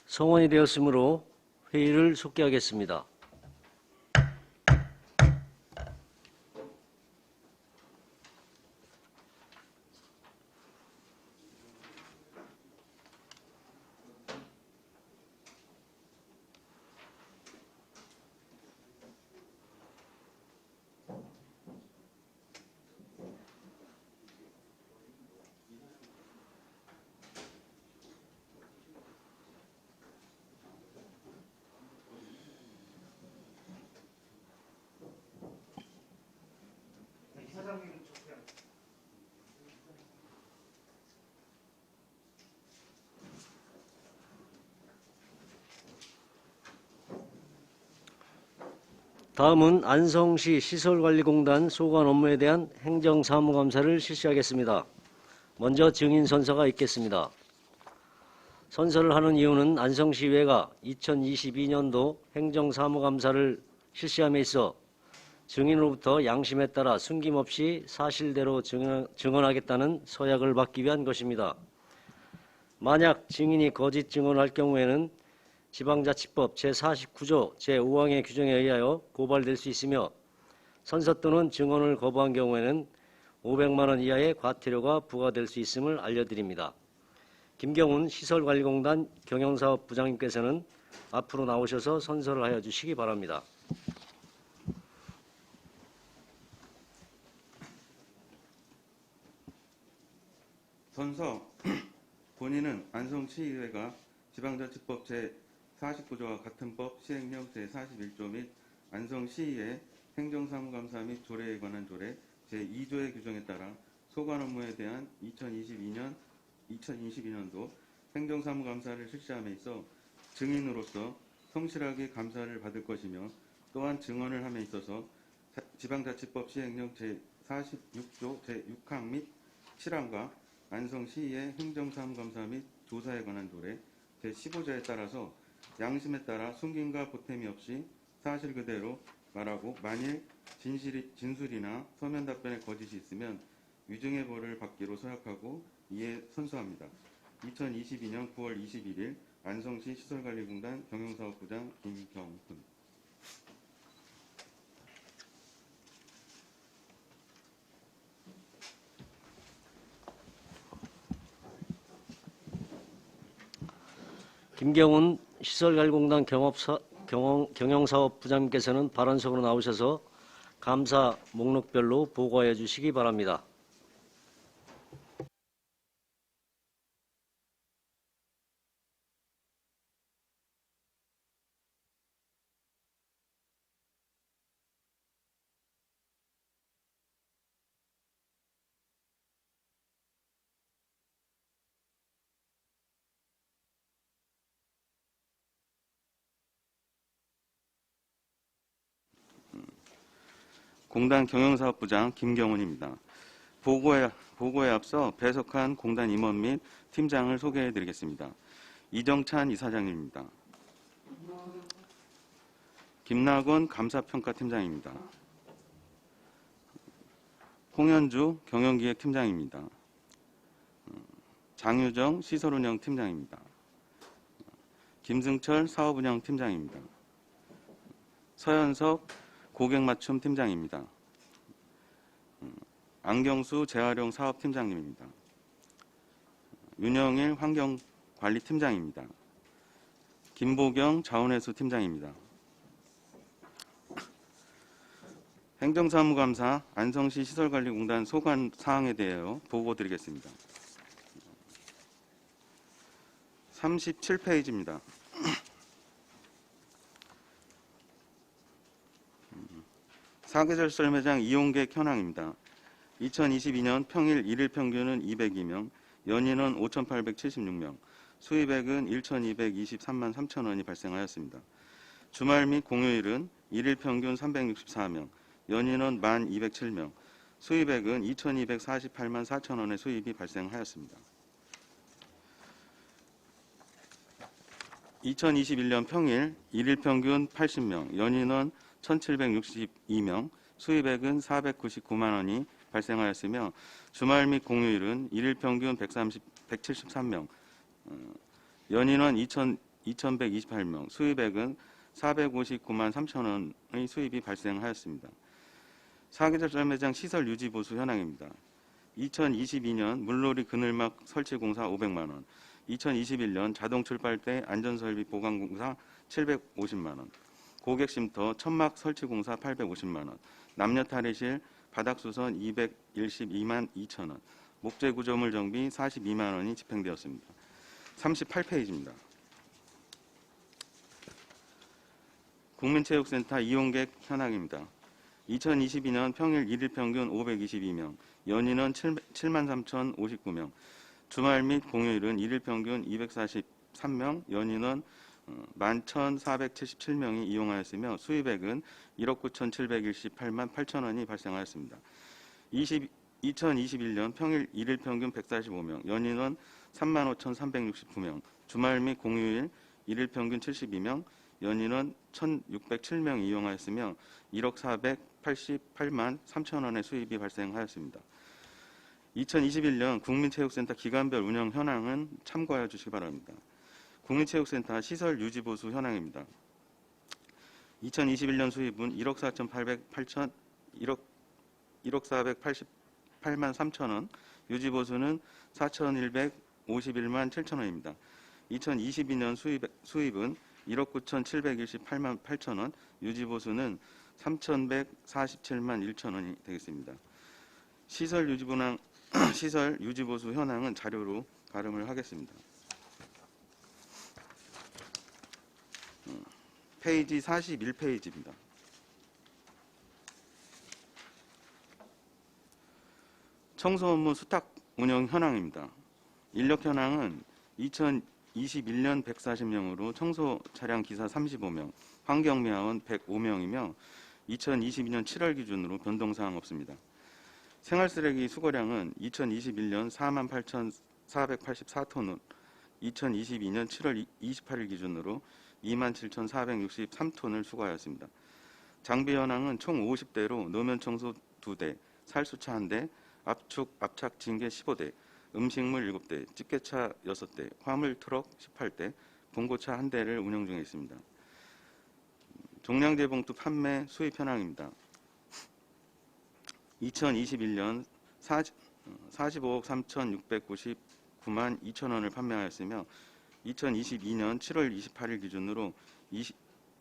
성원이 되었으므로 회의를 속기하겠습니다. 다음은 안성시 시설관리공단 소관 업무에 대한 행정사무감사를 실시하겠습니다. 먼저 증인 선서가 있겠습니다. 선서를 하는 이유는 안성시의회가 2022년도 행정사무감사를 실시함에 있어 증인으로부터 양심에 따라 숨김없이 사실대로 증언하겠다는 서약을 받기 위한 것입니다. 만약 증인이 거짓 증언할 경우에는 지방자치법 제49조 제5항의 규정에 의하여 고발될 수 있으며 선서 또는 증언을 거부한 경우에는 500만 원 이하의 과태료가 부과될 수 있음을 알려드립니다. 김경훈 시설관리공단 경영사업부장님께서는 앞으로 나오셔서 선서를 하여 주시기 바랍니다. 선서. 본인은 안성시의회가 지방자치법 제49조와 같은 법 시행령 제41조 및 안성시의회 행정사무감사 및 조례에 관한 조례 제2조의 규정에 따라 소관 업무에 대한 2022년도 행정사무감사를 실시함에 있어 증인으로서 성실하게 감사를 받을 것이며 또한 증언을 함에 있어서 지방자치법 시행령 제46조 제6항 및 7항과 안성시의회 행정사무감사 및 조사에 관한 조례 제15조에 따라서 양심에 따라 숨김과 보탬이 없이 사실 그대로 말하고 만일 진술이나 서면 답변에 거짓이 있으면 위증의 벌을 받기로 서약하고 이에 선서합니다. 2022년 9월 21일 안성시 시설관리공단 경영사업부장 김경훈. 김경훈 시설관리공단 경영사업부장님께서는 발언석으로 나오셔서 감사 목록별로 보고해 주시기 바랍니다. 공단 경영사업부장 김경훈입니다. 보고에 앞서 배석한 공단 임원 및 팀장을 소개해드리겠습니다. 이정찬 이사장님입니다. 김낙원 감사평가팀장입니다. 홍현주 경영기획팀장입니다. 장유정 시설운영팀장입니다. 김승철 사업운영팀장입니다. 서현석 고객맞춤 팀장입니다. 안경수 재활용 사업팀장님입니다. 윤영일 환경관리팀장입니다. 김보경 자원회수 팀장입니다. 행정사무감사 안성시 시설관리공단 소관 사항에 대하여 보고드리겠습니다. 37페이지입니다. 사계절 썰매장 이용객 현황입니다. 2022년 평일 일일 평균은 202명, 연인은 5,876명, 수입액은 1,223만 3천 원이 발생하였습니다. 주말 및 공휴일은 일일 평균 364명, 연인은 1,207명, 수입액은 2,248만 4천 원의 수입이 발생하였습니다. 2021년 평일 일일 평균 80명, 연인은 1,762명, 수입액은 499만 원이 발생하였으며 주말 및 공휴일은 일일 평균 173명, 연인원 2,128명, 수입액은 459만 3천 원의 수입이 발생하였습니다. 사계절 썰매장 시설 유지 보수 현황입니다. 2022년 물놀이 그늘막 설치 공사 500만 원, 2021년 자동 출발대 안전설비 보강 공사 750만 원, 고객 쉼터 천막 설치 공사 850만 원, 남녀 탈의실 바닥 수선 212만 2천 원, 목재 구조물 정비 42만 원이 집행되었습니다. 38페이지입니다. 국민체육센터 이용객 현황입니다. 2022년 평일 1일 평균 522명, 연인은 7만 3,059명, 주말 및 공휴일은 1일 평균 243명, 연인은 11,477명이 이용하였으며 수입액은 1억 9,728만 8천 원이 발생하였습니다. 2021년 평일 1일 평균 145명, 연인은 35,369명, 주말 및 공휴일 1일 평균 72명, 연인은 1,607명이 이용하였으며 1억 488만 3천 원의 수입이 발생하였습니다. 2021년 국민체육센터 기간별 운영 현황은 참고하여 주시기 바랍니다. 국민체육센터 시설 유지 보수 현황입니다. 2021년 수입은 1억 488만 3천 원, 유지 보수는 4,151만 7천 원입니다. 2022년 수입은 1억 9,728만 8천 원, 유지 보수는 3,147만 1천 원이 되겠습니다. 시설 유지 보수 현황은 자료로 가름을 하겠습니다. 페이지 41페이지입니다. 청소 업무 수탁 운영 현황입니다. 인력 현황은 2021년 140명으로 청소 차량 기사 35명, 환경미화원 105명이며 2022년 7월 기준으로 변동사항 없습니다. 생활쓰레기 수거량은 2021년 48,484톤, 2022년 7월 28일 기준으로 27,463톤을 수거하였습니다. 장비 현황은 총 50대로 노면 청소 2대, 살수차 1대, 압축, 압착 징계 15대, 음식물 7대, 집게차 6대, 화물 트럭 18대, 봉고차 1대를 운영 중에 있습니다. 종량제 봉투 판매 수입 현황입니다. 2021년 45억 3,699만 2천 원을 판매하였으며 2022년 7월 28일 기준으로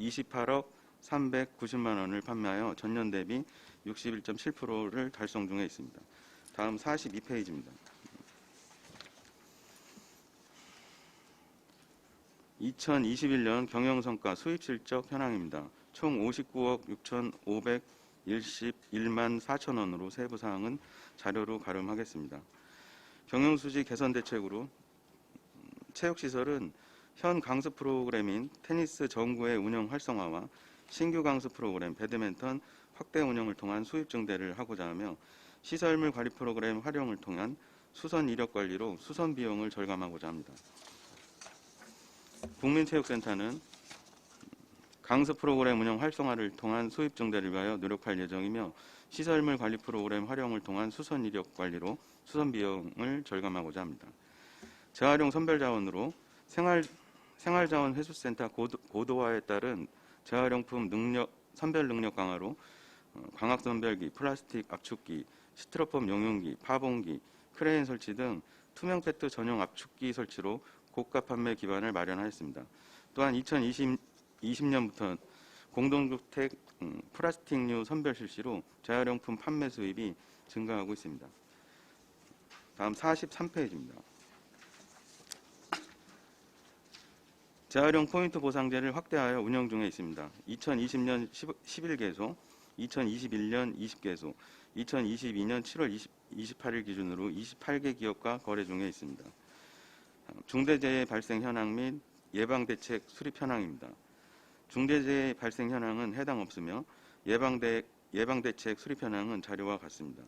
28억 390만 원을 판매하여 전년 대비 61.7%를 달성 중에 있습니다. 다음 42페이지입니다. 2021년 경영성과 수입실적 현황입니다. 총 59억 6,511만 4천 원으로 세부사항은 자료로 가름하겠습니다. 경영수지 개선 대책으로 체육시설은 현 강습 프로그램인 테니스 전구의 운영 활성화와 신규 강습 프로그램 배드민턴 확대 운영을 통한 수입 증대를 하고자 하며 시설물 관리 프로그램 활용을 통한 수선 이력 관리로 수선 비용을 절감하고자 합니다. 국민체육센터는 강습 프로그램 운영 활성화를 통한 수입 증대를 위하여 노력할 예정이며 시설물 관리 프로그램 활용을 통한 수선 이력 관리로 수선 비용을 절감하고자 합니다. 재활용 선별자원으로 생활자원 회수센터 고도화에 따른 재활용품 선별 능력 강화로 광학 선별기, 플라스틱 압축기, 스티로폼 용융기, 파봉기, 크레인 설치 등 투명 페트 전용 압축기 설치로 고가 판매 기반을 마련하였습니다. 또한 2020년부터 공동주택 플라스틱류 선별 실시로 재활용품 판매 수입이 증가하고 있습니다. 다음 43페이지입니다. 재활용 포인트 보상제를 확대하여 운영 중에 있습니다. 2020년 11개소, 2021년 20개소, 2022년 7월 28일 기준으로 28개 기업과 거래 중에 있습니다. 중대재해 발생 현황 및 예방대책 수립 현황입니다. 중대재해 발생 현황은 해당 없으며 예방대책 수립 현황은 자료와 같습니다.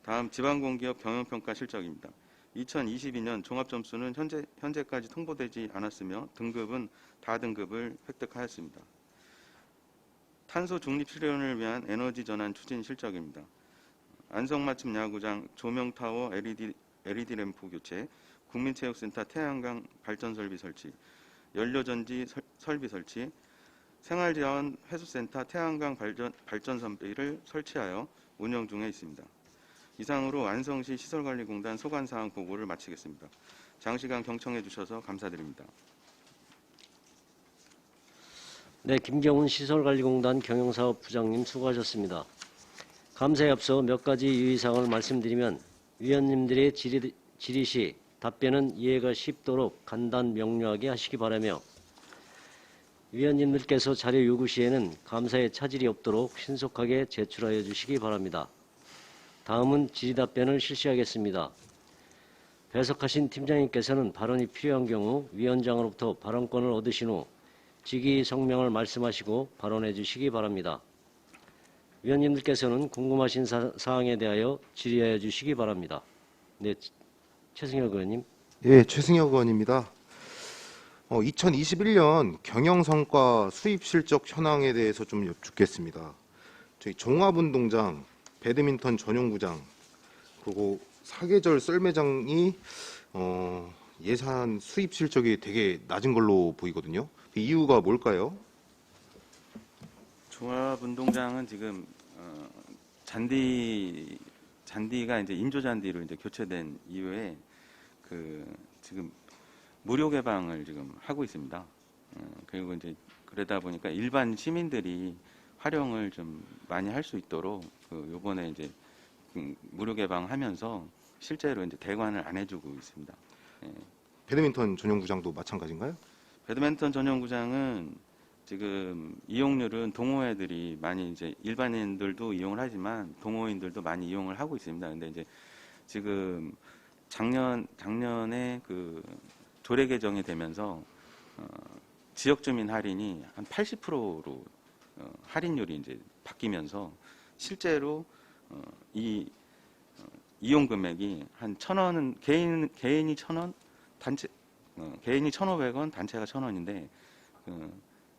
다음 지방공기업 경영평가 실적입니다. 2022년 종합점수는 현재까지 통보되지 않았으며 등급은 다등급을 획득하였습니다. 탄소 중립 실현을 위한 에너지 전환 추진 실적입니다. 안성맞춤 야구장 조명타워 LED 램프 교체, 국민체육센터 태양광 발전설비 설치, 연료전지 설비 설치, 생활자원 회수센터 태양광 발전선비를 설치하여 운영 중에 있습니다. 이상으로 안성시 시설관리공단 소관사항 보고를 마치겠습니다. 장시간 경청해 주셔서 감사드립니다. 네, 김경훈 시설관리공단 경영사업부장님 수고하셨습니다. 감사에 앞서 몇 가지 유의사항을 말씀드리면 위원님들의 질의 시 답변은 이해가 쉽도록 간단 명료하게 하시기 바라며 위원님들께서 자료 요구 시에는 감사에 차질이 없도록 신속하게 제출하여 주시기 바랍니다. 다음은 질의 답변을 실시하겠습니다. 배석하신 팀장님께서는 발언이 필요한 경우 위원장으로부터 발언권을 얻으신 후 직위 성명을 말씀하시고 발언해 주시기 바랍니다. 위원님들께서는 궁금하신 사항에 대하여 질의하여 주시기 바랍니다. 네, 최승혁 의원님. 예, 최승혁 의원입니다. 2021년 경영성과 수입실적 현황에 대해서 좀 여쭙겠습니다. 저희 종합운동장, 배드민턴 전용구장, 그리고 사계절 썰매장이 예산 수입 실적이 되게 낮은 걸로 보이거든요. 그 이유가 뭘까요? 종합운동장은 지금 잔디가 이제 인조 잔디로 이제 교체된 이후에 지금 무료 개방을 지금 하고 있습니다. 그리고 이제 그러다 보니까 일반 시민들이 활용을 좀 많이 할 수 있도록 요번에 이제 무료 개방하면서 실제로 이제 대관을 안 해주고 있습니다. 예. 배드민턴 전용구장도 마찬가지인가요? 배드민턴 전용구장은 지금 이용률은 동호회들이 많이 이제 일반인들도 이용을 하지만 동호인들도 많이 이용을 하고 있습니다. 근데 이제 지금 작년에 그 조례 개정이 되면서 지역 주민 할인이 한 80%로 할인율이 이제 바뀌면서 실제로 이 이용 금액이 한 1,000원은 개인이 1,000원, 개인이 1,500원, 단체가 1,000원인데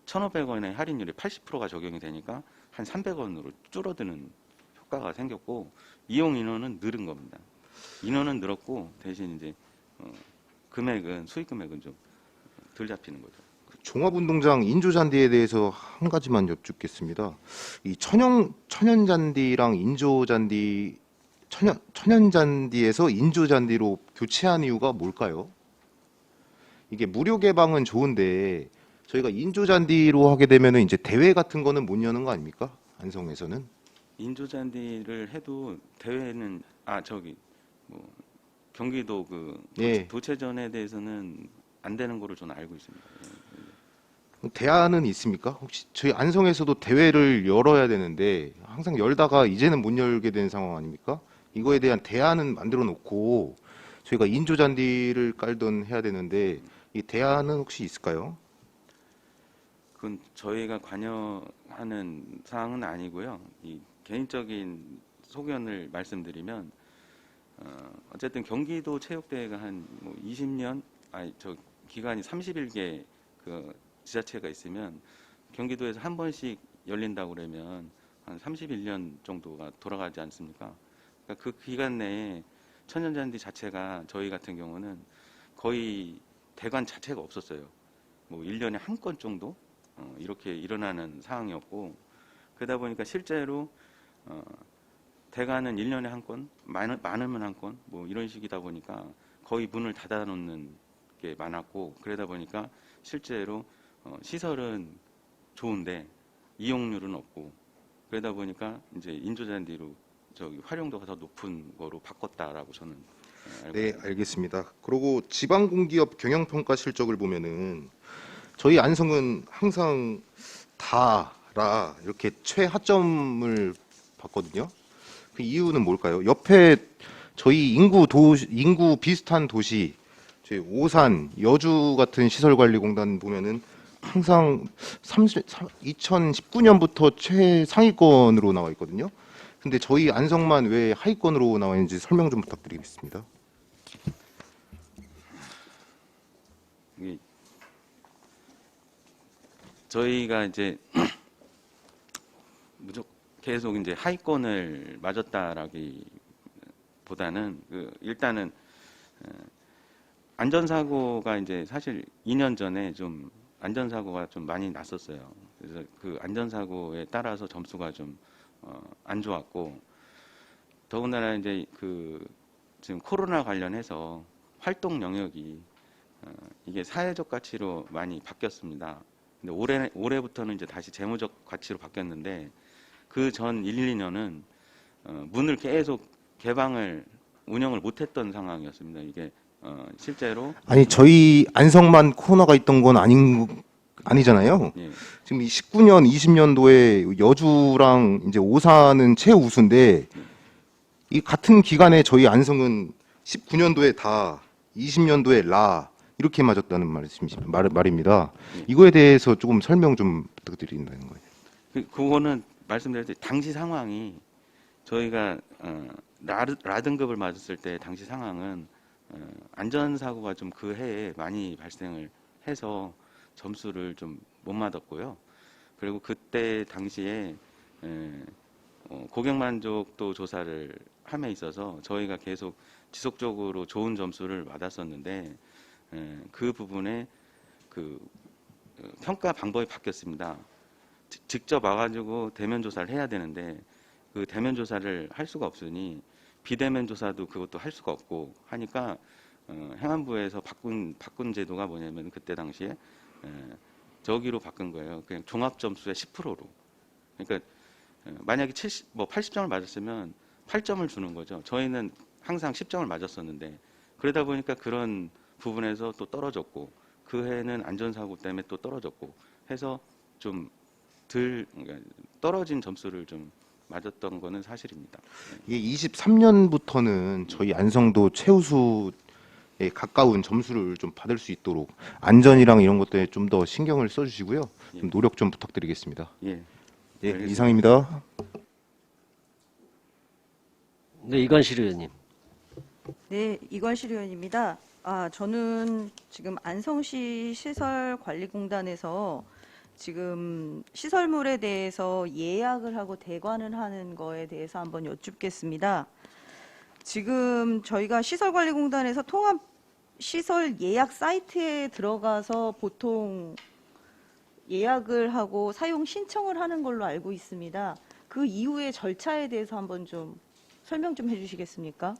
1,500원의 할인율이 80%가 적용이 되니까 한 300원으로 줄어드는 효과가 생겼고 이용 인원은 늘은 겁니다. 인원은 늘었고 대신 이제 수익 금액은 좀 덜 잡히는 거죠. 종합운동장 인조잔디에 대해서 한 가지만 여쭙겠습니다. 이 천연잔디랑 인조잔디, 천연잔디에서 인조잔디로 교체한 이유가 뭘까요? 이게 무료 개방은 좋은데 저희가 인조잔디로 하게 되면 이제 대회 같은 거는 못 여는 거 아닙니까? 안성에서는. 인조잔디를 해도 대회는 경기도 예. 도체전에 대해서는 안 되는 거로 저는 알고 있습니다. 대안은 있습니까? 혹시 저희 안성에서도 대회를 열어야 되는데 항상 열다가 이제는 못 열게 된 상황 아닙니까? 이거에 대한 대안은 만들어 놓고 저희가 인조잔디를 깔던 해야 되는데 이 대안은 혹시 있을까요? 그건 저희가 관여하는 사항은 아니고요. 이 개인적인 소견을 말씀드리면 어쨌든 경기도 체육대회가 한 20년 기간이 31개 지자체가 있으면 경기도에서 한 번씩 열린다고 그러면 한 31년 정도가 돌아가지 않습니까? 그러니까 그 기간 내에 천연잔디 자체가 저희 같은 경우는 거의 대관 자체가 없었어요. 1년에 한 건 정도 이렇게 일어나는 상황이었고 그러다 보니까 실제로 대관은 1년에 한 건, 많으면 한 건, 이런 식이다 보니까 거의 문을 닫아 놓는 게 많았고 그러다 보니까 실제로 시설은 좋은데 이용률은 없고 그러다 보니까 이제 인조잔디로 활용도가 더 높은 거로 바꿨다라고 저는 알고 네, 있습니다. 알겠습니다. 그리고 지방공기업 경영평가 실적을 보면은 저희 안성은 항상 다라 이렇게 최하점을 봤거든요. 그 이유는 뭘까요? 옆에 저희 인구 비슷한 도시, 저희 오산, 여주 같은 시설관리공단 보면은 항상 2019년부터 최상위권으로 나와 있거든요. 근데 저희 안성만 왜 하위권으로 나와 있는지 설명 좀 부탁드리겠습니다. 이게 저희가 이제 계속 이제 하위권을 맞았다라기보다는 일단은 안전사고가 이제 사실 2년 전에 좀 안전사고가 좀 많이 났었어요. 그래서 그 안전사고에 따라서 점수가 좀 안 좋았고, 더군다나 이제 그 지금 코로나 관련해서 활동 영역이 이게 사회적 가치로 많이 바뀌었습니다. 근데 올해부터는 이제 다시 재무적 가치로 바뀌었는데, 그 전 1, 2년은 문을 계속 운영을 못했던 상황이었습니다. 이게 실제로 아니 저희 안성만 코로나가 있던 건 아니잖아요. 예, 지금 이 19년, 20년도에 여주랑 이제 오산은 최우수인데 이 같은 기간에 저희 안성은 19년도에 다, 20년도에 라 이렇게 맞았다는 말입니다. 이거에 대해서 조금 설명 좀 부탁드린다는 거예요. 그거는 말씀드릴 때 당시 상황이 저희가 라 등급을 맞았을 때 당시 상황은 안전사고가 좀 그 해에 많이 발생을 해서 점수를 좀 못 맞았고요. 그리고 그때 당시에 고객 만족도 조사를 함에 있어서 저희가 계속 지속적으로 좋은 점수를 받았었는데, 그 부분에 그 평가 방법이 바뀌었습니다. 직접 와가지고 대면 조사를 해야 되는데 그 대면 조사를 할 수가 없으니 비대면 조사도 그것도 할 수가 없고 하니까 행안부에서 바꾼 제도가 뭐냐면 그때 당시에 저기로 바꾼 거예요. 그냥 종합 점수의 10%로. 그러니까 만약에 80점을 맞았으면 8점을 주는 거죠. 저희는 항상 10점을 맞았었는데, 그러다 보니까 그런 부분에서 또 떨어졌고, 그 해는 안전사고 때문에 또 떨어졌고 해서 좀 그러니까 떨어진 점수를 좀 맞았던 거는 사실입니다. 이게 23년부터는 저희 안성도 최우수에 가까운 점수를 좀 받을 수 있도록 안전이랑 이런 것들에 좀 더 신경을 써주시고요. 좀 노력 좀 부탁드리겠습니다. 예. 예, 알겠습니다. 이상입니다. 네, 이관실 의원님. 네, 이관실 의원입니다. 저는 지금 안성시 시설관리공단에서 지금 시설물에 대해서 예약을 하고 대관을 하는 거에 대해서 한번 여쭙겠습니다. 지금 저희가 시설관리공단에서 통합 시설 예약 사이트에 들어가서 보통 예약을 하고 사용 신청을 하는 걸로 알고 있습니다. 그 이후의 절차에 대해서 한번 좀 설명 좀 해주시겠습니까?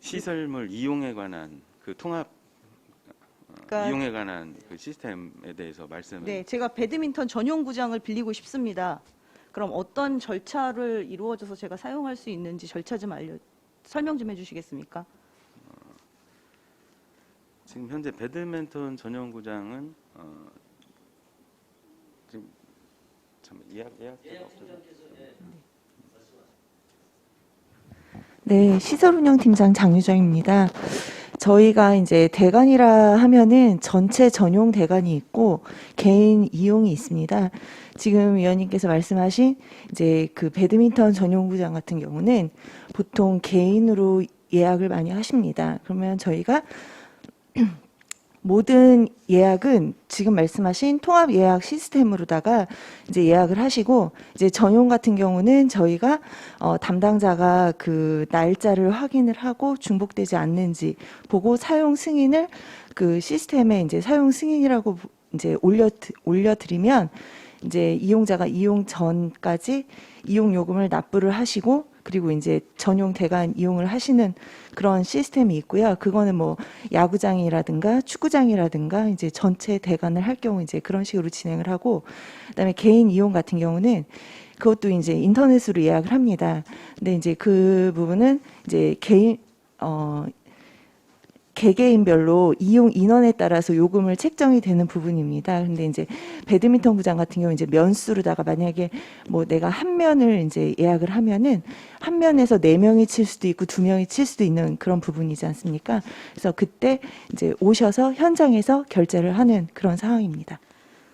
시설물 이용에 관한 그 통합 그러니까 이용에 관한 그 시스템에 대해서 말씀을. 네, 제가 배드민턴 전용구장을 빌리고 싶습니다. 그럼 어떤 절차를 이루어져서 제가 사용할 수 있는지 절차 좀 설명 좀 해주시겠습니까? 지금 현재 배드민턴 전용구장은 지금 예약자가 없어서. 네, 시설운영팀장 장유정입니다. 저희가 이제 대관이라 하면은 전체 전용 대관이 있고 개인 이용이 있습니다. 지금 위원님께서 말씀하신 이제 그 배드민턴 전용구장 같은 경우는 보통 개인으로 예약을 많이 하십니다. 그러면 저희가 모든 예약은 지금 말씀하신 통합 예약 시스템으로다가 이제 예약을 하시고, 이제 전용 같은 경우는 저희가 담당자가 그 날짜를 확인을 하고 중복되지 않는지 보고 사용 승인을 그 시스템에 이제 사용 승인이라고 이제 올려드리면 이제 이용자가 이용 전까지 이용 요금을 납부를 하시고, 그리고 이제 전용 대관 이용을 하시는 그런 시스템이 있고요. 그거는 뭐 야구장이라든가 축구장이라든가 이제 전체 대관을 할 경우 이제 그런 식으로 진행을 하고, 그다음에 개인 이용 같은 경우는 그것도 이제 인터넷으로 예약을 합니다. 근데 이제 그 부분은 이제 개개인별로 이용 인원에 따라서 요금을 책정이 되는 부분입니다. 근데 이제 배드민턴 구장 같은 경우 이제 면수로다가 만약에 뭐 내가 한 면을 이제 예약을 하면은 한 면에서 4명이 칠 수도 있고 2명이 칠 수도 있는 그런 부분이지 않습니까? 그래서 그때 이제 오셔서 현장에서 결제를 하는 그런 상황입니다.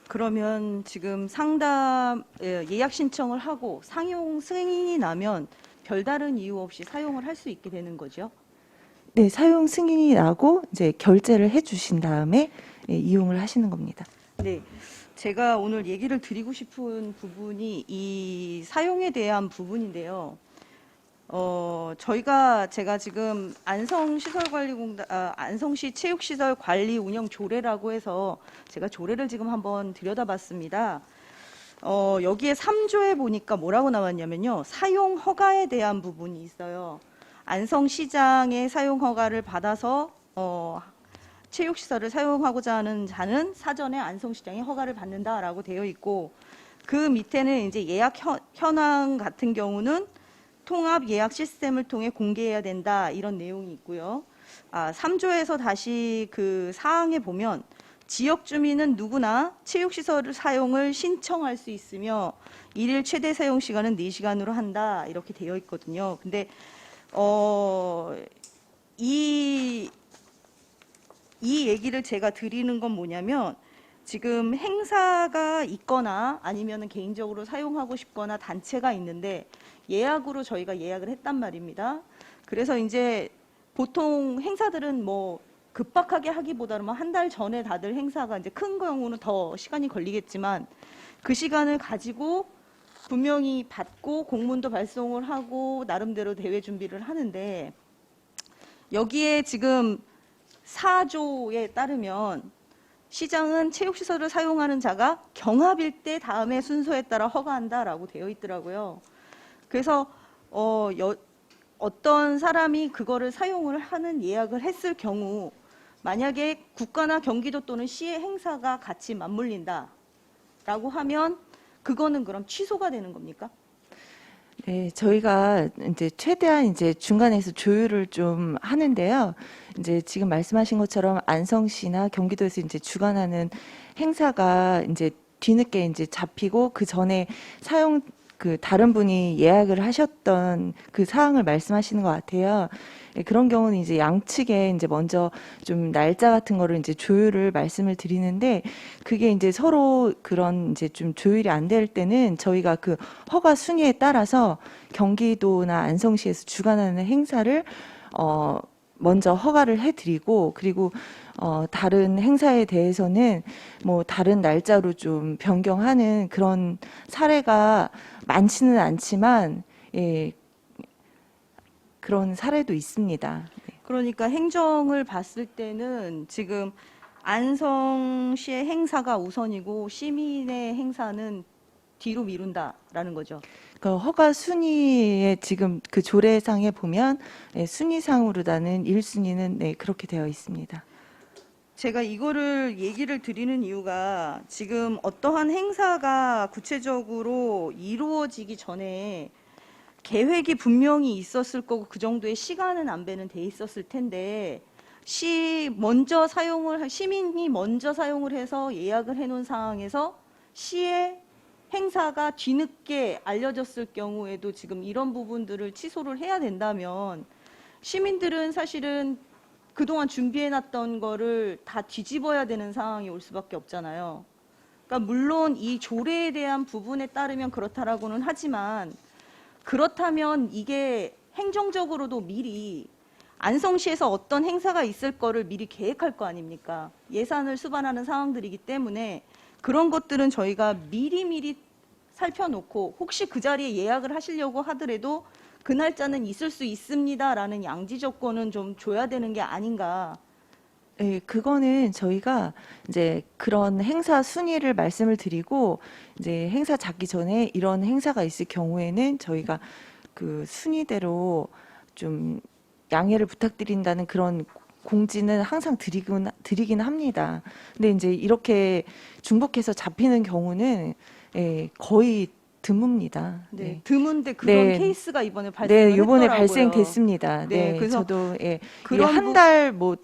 그러면 지금 상담 예약 신청을 하고 상용 승인이 나면 별다른 이유 없이 사용을 할 수 있게 되는 거죠? 네, 사용 승인이 나고 이제 결제를 해주신 다음에 이용을 하시는 겁니다. 네, 제가 오늘 얘기를 드리고 싶은 부분이 이 사용에 대한 부분인데요. 제가 지금 안성시 체육시설 관리 운영 조례라고 해서 제가 조례를 지금 한번 들여다봤습니다. 여기에 3조에 보니까 뭐라고 나왔냐면요. 사용 허가에 대한 부분이 있어요. 안성시장의 사용 허가를 받아서 체육시설을 사용하고자 하는 자는 사전에 안성시장의 허가를 받는다라고 되어 있고, 그 밑에는 이제 예약 현황 같은 경우는 통합 예약 시스템을 통해 공개해야 된다, 이런 내용이 있고요. 3조에서 다시 그 사항에 보면 지역 주민은 누구나 체육시설 사용을 신청할 수 있으며 일일 최대 사용 시간은 4시간으로 한다, 이렇게 되어 있거든요. 근데 이 얘기를 제가 드리는 건 뭐냐면, 지금 행사가 있거나 아니면 개인적으로 사용하고 싶거나 단체가 있는데 예약으로 저희가 예약을 했단 말입니다. 그래서 이제 보통 행사들은 뭐 급박하게 하기보다는 한 달 전에 다들 행사가 이제 큰 경우는 더 시간이 걸리겠지만 그 시간을 가지고 분명히 받고 공문도 발송을 하고 나름대로 대회 준비를 하는데, 여기에 지금 4조에 따르면 시장은 체육시설을 사용하는 자가 경합일 때 다음에 순서에 따라 허가한다라고 되어 있더라고요. 그래서 어떤 사람이 그거를 사용을 하는 예약을 했을 경우 만약에 국가나 경기도 또는 시의 행사가 같이 맞물린다라고 하면 그거는 그럼 취소가 되는 겁니까? 네, 저희가 이제 최대한 이제 중간에서 조율을 좀 하는데요. 이제 지금 말씀하신 것처럼 안성시나 경기도에서 이제 주관하는 행사가 이제 뒤늦게 이제 잡히고 그 전에 그 다른 분이 예약을 하셨던 그 사항을 말씀하시는 것 같아요. 예, 그런 경우는 이제 양측에 이제 먼저 좀 날짜 같은 거를 이제 조율을 말씀을 드리는데, 그게 이제 서로 그런 이제 좀 조율이 안 될 때는 저희가 그 허가 순위에 따라서 경기도나 안성시에서 주관하는 행사를 먼저 허가를 해드리고, 그리고 다른 행사에 대해서는 뭐 다른 날짜로 좀 변경하는 그런 사례가 많지는 않지만, 예, 그런 사례도 있습니다. 네. 그러니까 행정을 봤을 때는 지금 안성시의 행사가 우선이고 시민의 행사는 뒤로 미룬다라는 거죠. 그 허가 순위에 지금 그 조례상에 보면 순위상으로다는 1순위는 네, 그렇게 되어 있습니다. 제가 이거를 얘기를 드리는 이유가 지금 어떠한 행사가 구체적으로 이루어지기 전에 계획이 분명히 있었을 거고 그 정도의 시간은 안배는 돼 있었을 텐데 시민이 먼저 사용을 해서 예약을 해놓은 상황에서 시의 행사가 뒤늦게 알려졌을 경우에도 지금 이런 부분들을 취소를 해야 된다면 시민들은 사실은 그동안 준비해놨던 거를 다 뒤집어야 되는 상황이 올 수밖에 없잖아요. 그러니까 물론 이 조례에 대한 부분에 따르면 그렇다라고는 하지만, 그렇다면 이게 행정적으로도 미리 안성시에서 어떤 행사가 있을 거를 미리 계획할 거 아닙니까? 예산을 수반하는 상황들이기 때문에 그런 것들은 저희가 미리미리 살펴놓고 혹시 그 자리에 예약을 하시려고 하더라도 그 날짜는 있을 수 있습니다라는 양지 조건은 좀 줘야 되는 게 아닌가. 네, 그거는 저희가 이제 그런 행사 순위를 말씀을 드리고, 이제 행사 잡기 전에 이런 행사가 있을 경우에는 저희가 그 순위대로 좀 양해를 부탁드린다는 그런 공지는 항상 드리긴 합니다. 근데 이제 이렇게 중복해서 잡히는 경우는 거의 드뭅니다. 네, 드문데 그런 네. 케이스가 이번에 발생을 네, 이번에 했더라고요. 발생됐습니다. 네, 네, 그래서 저도 그런 한 달 뭐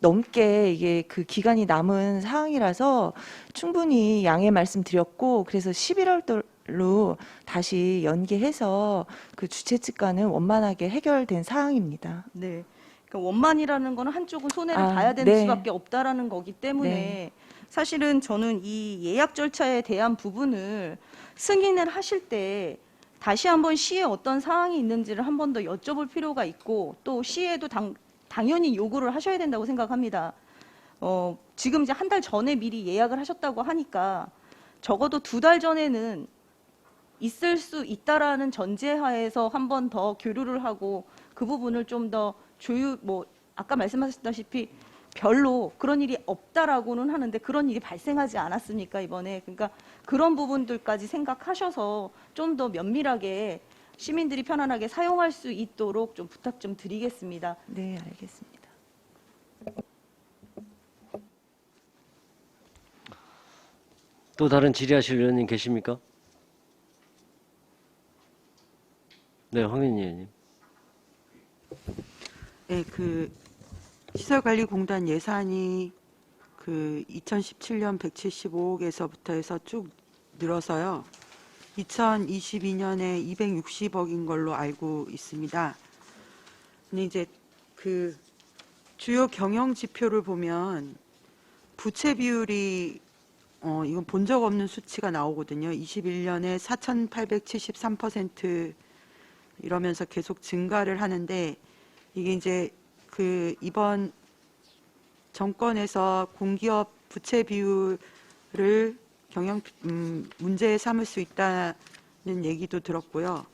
넘게 이게 그 기간이 남은 사항이라서 충분히 양해 말씀드렸고, 그래서 11월로 다시 연기해서 그 주최 측과는 원만하게 해결된 사항입니다. 네. 그러니까 원만이라는 거는 한쪽은 손해를 아, 봐야 되는 네. 수밖에 없다라는 거기 때문에 네. 사실은 저는 이 예약 절차에 대한 부분을 승인을 하실 때 다시 한번 시에 어떤 사항이 있는지를 한 번 더 여쭤볼 필요가 있고, 또 시에도 당연히 요구를 하셔야 된다고 생각합니다. 지금 이제 한 달 전에 미리 예약을 하셨다고 하니까 적어도 2달 전에는 있을 수 있다라는 전제하에서 한 번 더 교류를 하고 그 부분을 좀 더 아까 말씀하셨다시피 별로 그런 일이 없다라고는 하는데 그런 일이 발생하지 않았습니까, 이번에? 그러니까 그런 부분들까지 생각하셔서 좀 더 면밀하게 시민들이 편안하게 사용할 수 있도록 좀 부탁 좀 드리겠습니다. 네, 알겠습니다. 또 다른 질의하실 의원님 계십니까? 네, 황윤희 의원님. 네, 시설관리공단 예산이 2017년 175억에서부터 해서 쭉 늘어서요. 2022년에 260억인 걸로 알고 있습니다. 근데 이제 주요 경영 지표를 보면 부채 비율이 이건 본 적 없는 수치가 나오거든요. 21년에 4,873% 이러면서 계속 증가를 하는데 이게 이제 이번 정권에서 공기업 부채 비율을 문제에 삼을 수 있다는 얘기도 들었고요.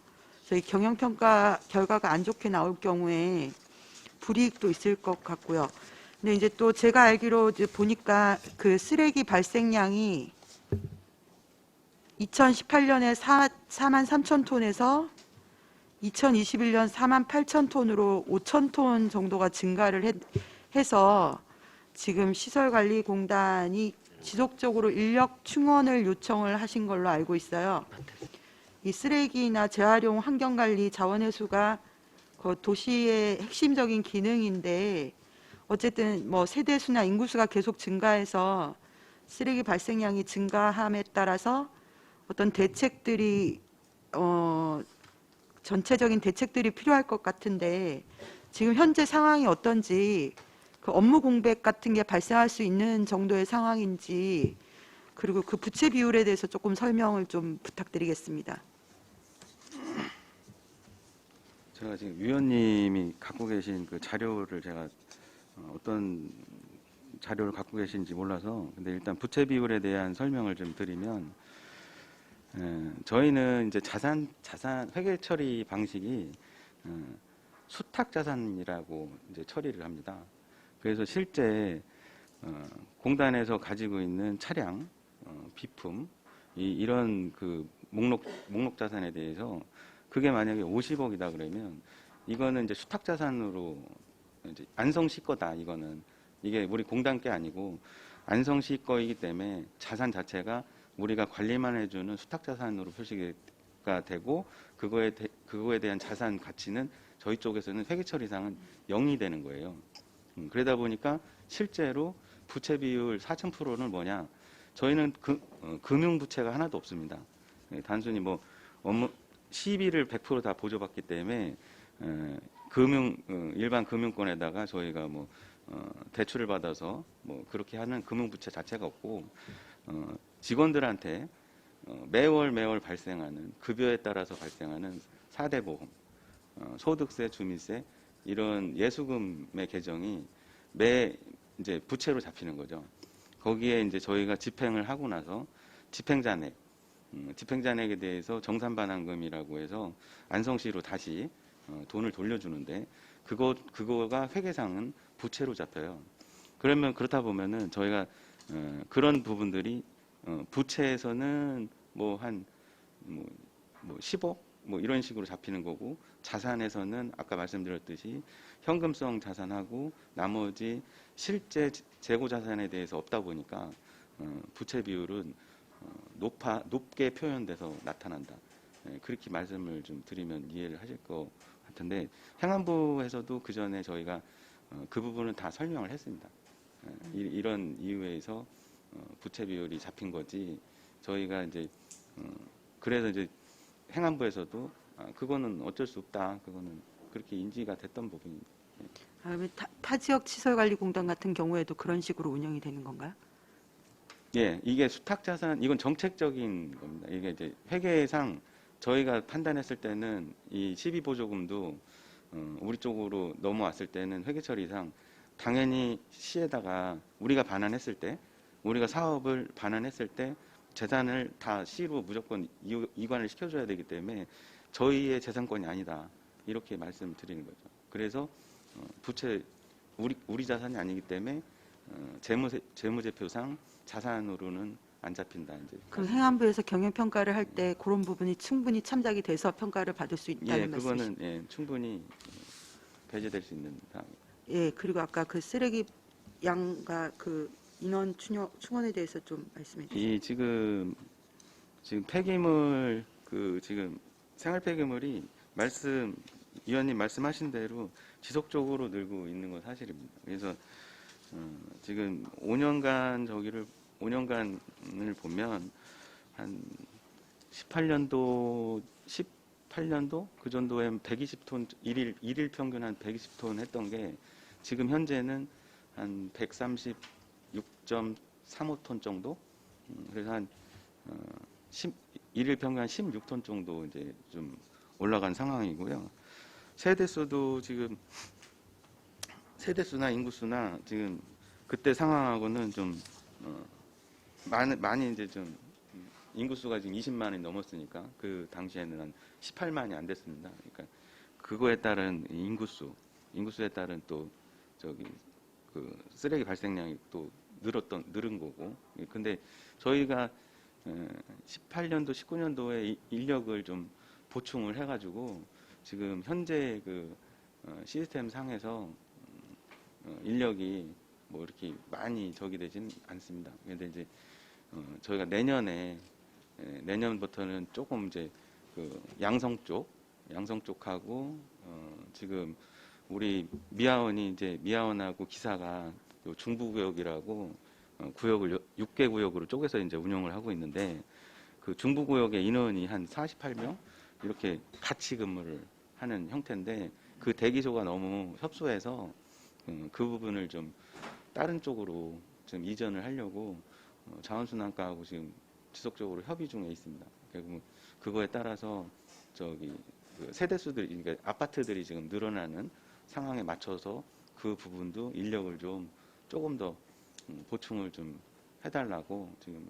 저희 경영평가 결과가 안 좋게 나올 경우에 불이익도 있을 것 같고요. 근데 이제 또 제가 알기로 이제 보니까 쓰레기 발생량이 2018년에 4만 3천 톤에서 2021년 4만 8천 톤으로 5천 톤 정도가 증가를 해서 지금 시설관리공단이 지속적으로 인력 충원을 요청을 하신 걸로 알고 있어요. 이 쓰레기나 재활용 환경관리 자원회수가 도시의 핵심적인 기능인데 어쨌든 세대수나 인구수가 계속 증가해서 쓰레기 발생량이 증가함에 따라서 어떤 대책들이 전체적인 대책들이 필요할 것 같은데 지금 현재 상황이 어떤지 업무 공백 같은 게 발생할 수 있는 정도의 상황인지 그리고 부채 비율에 대해서 조금 설명을 좀 부탁드리겠습니다. 제가 지금 위원님이 갖고 계신 자료를 제가 어떤 자료를 갖고 계신지 몰라서 근데 일단 부채 비율에 대한 설명을 좀 드리면 저희는 이제 자산 회계 처리 방식이 수탁 자산이라고 이제 처리를 합니다. 그래서 실제 공단에서 가지고 있는 차량, 비품 이런 목록 자산에 대해서 그게 만약에 50억이다 그러면 이거는 이제 수탁 자산으로 이제 안성시 거다. 이게 우리 공단 게 아니고 안성시 거이기 때문에 자산 자체가 우리가 관리만 해주는 수탁 자산으로 표시가 되고 그거에 대한 자산 가치는 저희 쪽에서는 회계 처리상은 0이 되는 거예요. 그러다 보니까 실제로 부채 비율 4,000%는 뭐냐? 저희는 금융 부채가 하나도 없습니다. 단순히 업무 시비를 100% 다 보조받기 때문에 일반 금융권에다가 저희가 대출을 받아서 그렇게 하는 금융 부채 자체가 없고 직원들한테 매월 발생하는 급여에 따라서 발생하는 4대 보험, 소득세, 주민세 이런 예수금의 계정이 이제 부채로 잡히는 거죠. 거기에 이제 저희가 집행을 하고 나서 집행잔액에 대해서 정산반환금이라고 해서 안성시로 다시 돈을 돌려주는데 그거가 회계상은 부채로 잡혀요. 그렇다 보면은 저희가 그런 부분들이 부채에서는 한 10억 이런 식으로 잡히는 거고 자산에서는 아까 말씀드렸듯이 현금성 자산하고 나머지 실제 재고 자산에 대해서 없다 보니까 부채 비율은 높게 표현돼서 나타난다. 그렇게 말씀을 좀 드리면 이해를 하실 것 같은데 행안부에서도 그 전에 저희가 그 부분은 다 설명을 했습니다. 이런 이유에서 부채 비율이 잡힌 거지 저희가 이제 그래서 이제 행안부에서도 그거는 어쩔 수 없다. 그거는 그렇게 인지가 됐던 부분입니다. 그러면 타지역 시설관리공단 같은 경우에도 그런 식으로 운영이 되는 건가요? 예, 이게 수탁자산, 이건 정책적인 겁니다. 이게 이제 회계상 저희가 판단했을 때는 이 시비보조금도 우리 쪽으로 넘어왔을 때는 회계처리상 당연히 시에다가 우리가 반환했을 때, 우리가 사업을 반환했을 때 재산을 다 C로 무조건 이관을 시켜줘야 되기 때문에 저희의 재산권이 아니다 이렇게 말씀드리는 거죠. 그래서 부채 우리 자산이 아니기 때문에 재무제표상 자산으로는 안 잡힌다. 이제 그럼 행안부에서 경영평가를 할 때 그런 부분이 충분히 참작이 돼서 평가를 받을 수 있다는 말씀이시죠? 그거는 충분히 배제될 수 있는 사항입니다. 예, 그리고 아까 그 쓰레기 양과 그 인원 충원에 대해서 좀 말씀해 주세요. 이 지금 폐기물 지금 생활 폐기물이 위원님 말씀하신 대로 지속적으로 늘고 있는 건 사실입니다. 그래서 지금 5년간을 보면 한 18년도 그 정도에 120톤 일일 평균 한 120톤 했던 게 지금 현재는 한 136.35톤 정도. 그래서 한 일일 평균 한 16톤 정도 이제 좀 올라간 상황이고요. 세대수나 인구수나 지금 그때 상황하고는 좀 많이 이제 좀 인구수가 지금 20만이 넘었으니까 그 당시에는 한 18만이 안 됐습니다. 그러니까 그거에 따른 인구수에 따른 또 그 쓰레기 발생량이 또 늘은 거고. 근데 저희가 18년도, 19년도에 인력을 좀 보충을 해가지고 지금 현재 그 시스템 상에서 인력이 뭐 이렇게 많이 적이 되진 않습니다. 근데 이제 저희가 내년부터는 조금 이제 그 양성 쪽하고 지금 우리 미아원하고 기사가 중부구역이라고 구역을 6개 구역으로 쪼개서 이제 운영을 하고 있는데 그 중부구역의 인원이 한 48명 이렇게 같이 근무를 하는 형태인데 그 대기조가 너무 협소해서 그 부분을 좀 다른 쪽으로 좀 이전을 하려고 자원순환과하고 지금 지속적으로 협의 중에 있습니다. 그리고 그거에 따라서 그 세대수들이, 그러니까 아파트들이 지금 늘어나는 상황에 맞춰서 그 부분도 인력을 조금 더 보충을 좀 해달라고 지금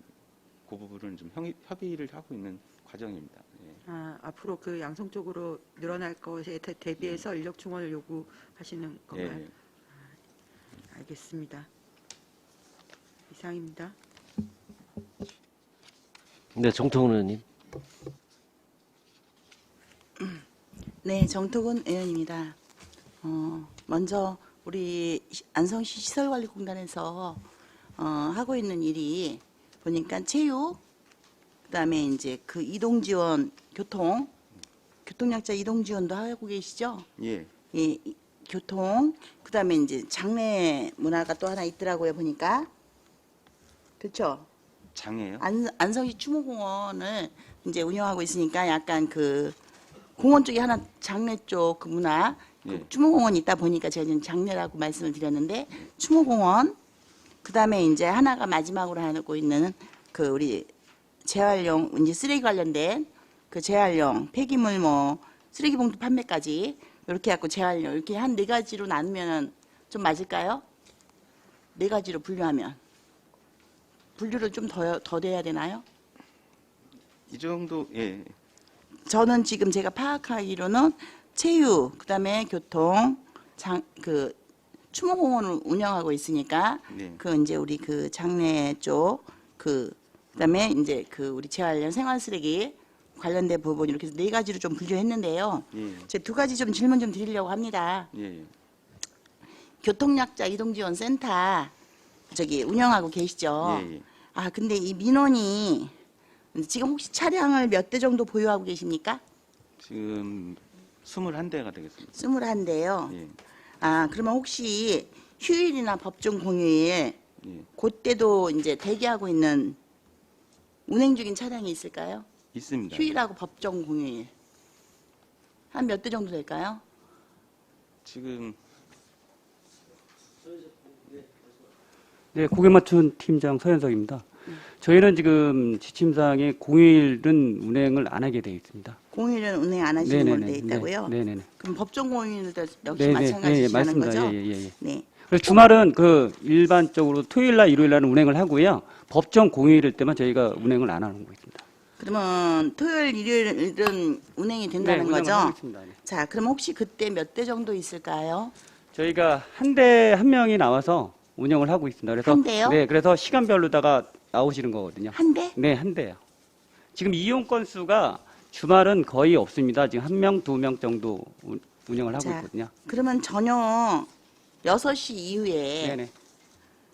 그 부분은 좀 협의를 하고 있는 과정입니다. 예. 앞으로 그 양성적으로 늘어날 것에 대비해서 인력 충원을 요구하시는 건가요? 예. 알겠습니다. 이상입니다. 네, 정통훈 의원님. 네, 정토근 의원입니다. 먼저 우리 안성시 시설관리공단에서 하고 있는 일이 보니까 체육, 그다음에 이제 그 이동 지원, 교통약자 이동 지원도 하고 계시죠? 예. 예, 교통, 그다음에 이제 장례 문화가 또 하나 있더라고요, 보니까. 그렇죠? 장애요? 안성시 추모공원을 이제 운영하고 있으니까 약간 그 공원 쪽에 하나 장례 쪽 그 문화, 그 예. 추모공원이 있다 보니까 제가 지금 장례라고 말씀을 드렸는데 추모공원, 그다음에 이제 하나가 마지막으로 하고 있는 그 우리 재활용 이제 쓰레기 관련된 그 재활용 폐기물 뭐 쓰레기 봉투 판매까지 이렇게 해갖고 재활용 이렇게 한 4가지로 나누면은 좀 맞을까요? 4가지로 분류하면 분류를 좀 더 돼야 되나요? 이 정도, 예. 저는 지금 제가 파악하기로는 체육, 그다음에 교통, 그 추모공원을 운영하고 있으니까 네. 그 이제 우리 그 장례 쪽 그다음에 이제 그 우리 재활용 생활 쓰레기 관련된 부분 이렇게 해서 4가지로 좀 분류했는데요. 예. 제 2가지 좀 질문 좀 드리려고 합니다. 예. 교통약자 이동지원센터 저기 운영하고 계시죠? 예. 근데 이 민원이 지금 혹시 차량을 몇 대 정도 보유하고 계십니까? 지금 21대가 되겠습니다. 21대요. 예. 그러면 혹시 휴일이나 법정 공휴일 예. 그때도 이제 대기하고 있는 운행 중인 차량이 있을까요? 있습니다. 휴일하고 법정 공휴일 한 몇 대 정도 될까요? 지금 네, 고개 맞춘 팀장 서현석입니다. 저희는 지금 지침상에 공휴일은 운행을 안 하게 되어 있습니다. 공휴일은 운행 안 하시는 걸로 되어 있다고요? 네네네. 그럼 법정 공휴일도 역시 네네. 마찬가지시라는 맞습니다. 거죠? 예. 네. 그래서 주말은 그 일반적으로 토요일 날, 일요일 날은 운행을 하고요. 법정 공휴일일 때만 저희가 운행을 안 하는 거 있습니다. 그러면 토요일, 일요일은 운행이 된다는 운행을 거죠? 하고 있습니다. 네. 자, 그럼 혹시 그때 몇 대 정도 있을까요? 저희가 한 명이 나와서 운영을 하고 있습니다. 그래서 한 대요? 네, 그래서 시간별로다가 나오시는 거거든요. 한 대? 네, 한 대요. 지금 이용 건수가 주말은 거의 없습니다. 지금 1명, 2명 정도 운영을 하고 자, 있거든요. 그러면 저녁 6시 이후에 네네.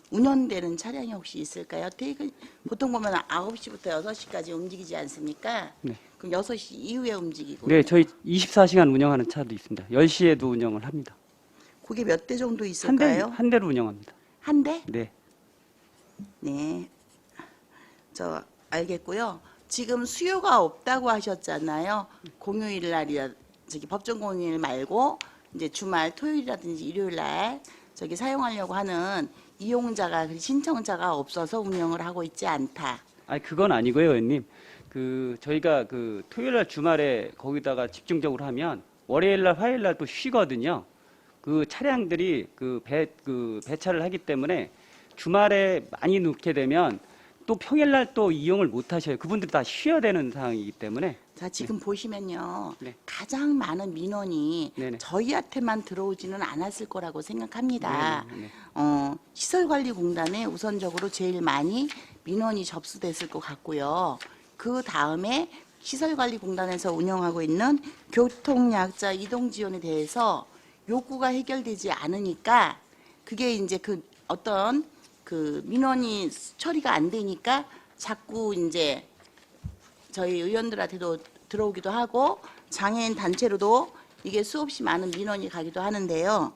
운영되는 차량이 혹시 있을까요? 보통 보면 9시부터 6시까지 움직이지 않습니까? 네. 그럼 6시 이후에 움직이고. 네, 저희 24시간 운영하는 차도 있습니다. 10시에도 운영을 합니다. 그게 몇 대 정도 있을까요? 한 대로 운영합니다. 한 대? 네. 네. 저 알겠고요. 지금 수요가 없다고 하셨잖아요. 공휴일 날이라 저기 법정 공휴일 말고 이제 주말 토요일이라든지 일요일 날 저기 사용하려고 하는 이용자가 신청자가 없어서 운영을 하고 있지 않다. 아니 그건 아니고요, 의원님. 그 저희가 그 토요일 날 주말에 거기다가 집중적으로 하면 월요일 날, 화요일 날 또 쉬거든요. 그 차량들이 그 배차를 하기 때문에 주말에 많이 넣게 되면 또 평일 날 또 이용을 못 하셔요. 그분들이 다 쉬어야 되는 상황이기 때문에. 자, 지금 보시면요. 네. 가장 많은 민원이 네네. 저희한테만 들어오지는 않았을 거라고 생각합니다. 네네, 네. 시설관리공단에 우선적으로 제일 많이 민원이 접수됐을 것 같고요. 그 다음에 시설관리공단에서 운영하고 있는 교통약자 이동지원에 대해서 요구가 해결되지 않으니까 그게 이제 그 어떤 그 민원이 처리가 안 되니까 자꾸 이제 저희 의원들한테도 들어오기도 하고 장애인 단체로도 이게 수없이 많은 민원이 가기도 하는데요.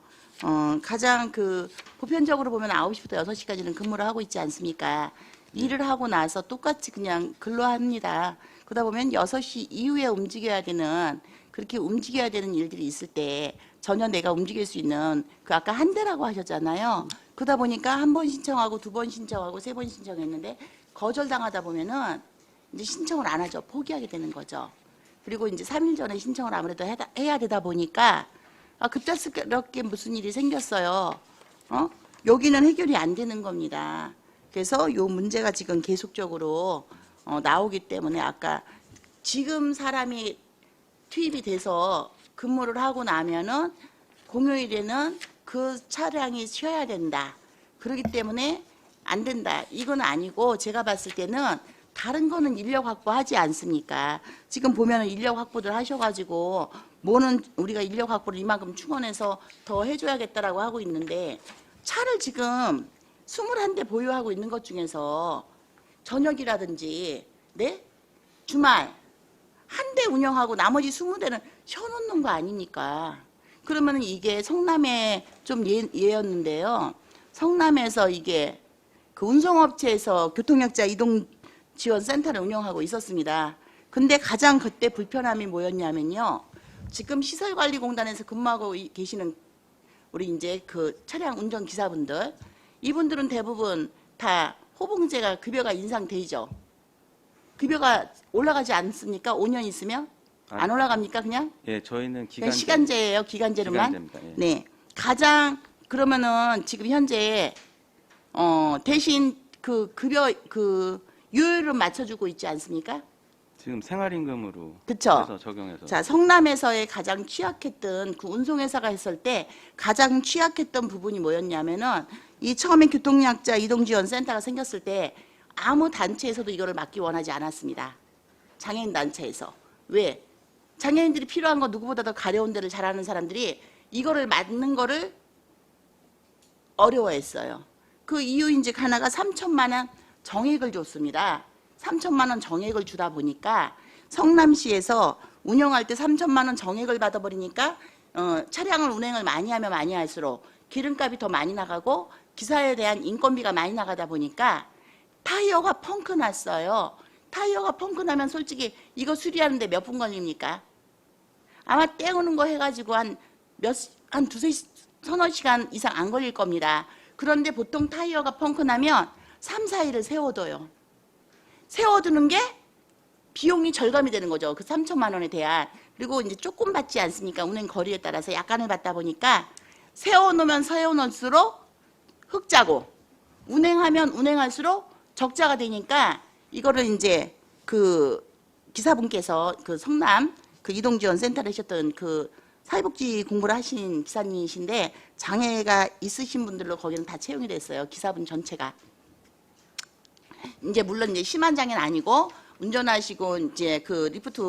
가장 그 보편적으로 보면 9시부터 6시까지는 근무를 하고 있지 않습니까? 일을 하고 나서 똑같이 그냥 근로합니다. 그러다 보면 6시 이후에 움직여야 되는 그렇게 움직여야 되는 일들이 있을 때 전혀 내가 움직일 수 있는 그 아까 한 대라고 하셨잖아요. 그러다 보니까 한 번 신청하고 2번 신청하고 3번 신청했는데 거절당하다 보면은 이제 신청을 안 하죠. 포기하게 되는 거죠. 그리고 이제 3일 전에 신청을 아무래도 해야 되다 보니까 급작스럽게 무슨 일이 생겼어요. 여기는 해결이 안 되는 겁니다. 그래서 요 문제가 지금 계속적으로 나오기 때문에 아까 지금 사람이 투입이 돼서 근무를 하고 나면은 공휴일에는 그 차량이 쉬어야 된다. 그렇기 때문에 안 된다. 이건 아니고 제가 봤을 때는 다른 거는 인력 확보하지 않습니까? 지금 보면은 인력 확보들 하셔가지고 뭐는 우리가 인력 확보를 이만큼 충원해서 더 해줘야겠다라고 하고 있는데 차를 지금 21대 보유하고 있는 것 중에서 저녁이라든지 네? 주말 한 대 운영하고 나머지 20대는 쉬어놓는 거 아닙니까? 그러면 이게 성남에 좀 예였는데요. 성남에서 이게 그 운송업체에서 교통약자 이동지원센터를 운영하고 있었습니다. 근데 가장 그때 불편함이 뭐였냐면요. 지금 시설관리공단에서 근무하고 계시는 우리 이제 그 차량 운전 기사분들 이분들은 대부분 다 호봉제가 급여가 인상되죠. 급여가 올라가지 않습니까? 5년 있으면 안 올라갑니까? 그냥? 예, 저희는 그냥 시간제예요. 기간제로만. 기간제입니다. 예. 네. 가장 그러면은 지금 현재 대신 그 급여 그 유효율을 맞춰주고 있지 않습니까? 지금 생활임금으로 그쵸? 해서 적용해서 자, 성남에서의 가장 취약했던 그 운송회사가 했을 때 가장 취약했던 부분이 뭐였냐면은 이 처음에 교통약자 이동지원센터가 생겼을 때 아무 단체에서도 이거를 맡기 원하지 않았습니다. 장애인 단체에서. 왜? 장애인들이 필요한 거 누구보다도 가려운 데를 잘하는 사람들이 이거를 맡는 거를 어려워했어요. 그 이유인즉 하나가 3천만 원 정액을 줬습니다. 3천만 원 정액을 주다 보니까 성남시에서 운영할 때 3천만 원 정액을 받아버리니까 차량을 운행을 많이 하면 많이 할수록 기름값이 더 많이 나가고 기사에 대한 인건비가 많이 나가다 보니까 타이어가 펑크 났어요. 타이어가 펑크 나면 솔직히 이거 수리하는데 몇 분 걸립니까? 아마 떼우는 거 해가지고 한 서너 시간 이상 안 걸릴 겁니다. 그런데 보통 타이어가 펑크 나면 3, 4일을 세워둬요. 세워두는 게 비용이 절감이 되는 거죠. 그 3천만 원에 대한. 그리고 이제 조금 받지 않습니까? 운행 거리에 따라서 약간을 받다 보니까 세워놓으면 세워놓을수록 흑자고 운행하면 운행할수록 적자가 되니까 이거를 이제 그 기사분께서 그 성남 그 이동지원센터를 하셨던 그 사회복지 공부를 하신 기사님이신데 장애가 있으신 분들로 거기는 다 채용이 됐어요. 기사분 전체가. 이제 물론 이제 심한 장애는 아니고 운전하시고 이제 그 리프트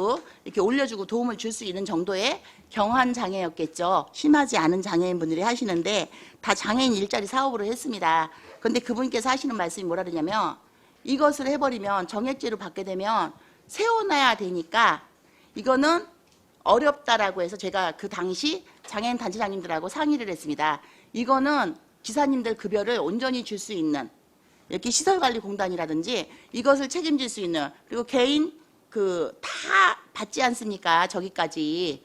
이렇게 올려주고 도움을 줄 수 있는 정도의 경한 장애였겠죠. 심하지 않은 장애인분들이 하시는데 다 장애인 일자리 사업으로 했습니다. 그런데 그분께서 하시는 말씀이 뭐라 그러냐면 이것을 해버리면 정액제로 받게 되면 세워놔야 되니까 이거는 어렵다라고 해서 제가 그 당시 장애인 단체장님들하고 상의를 했습니다. 이거는 기사님들 급여를 온전히 줄 수 있는 이렇게 시설관리공단이라든지 이것을 책임질 수 있는 그리고 개인 그 다 받지 않습니까? 저기까지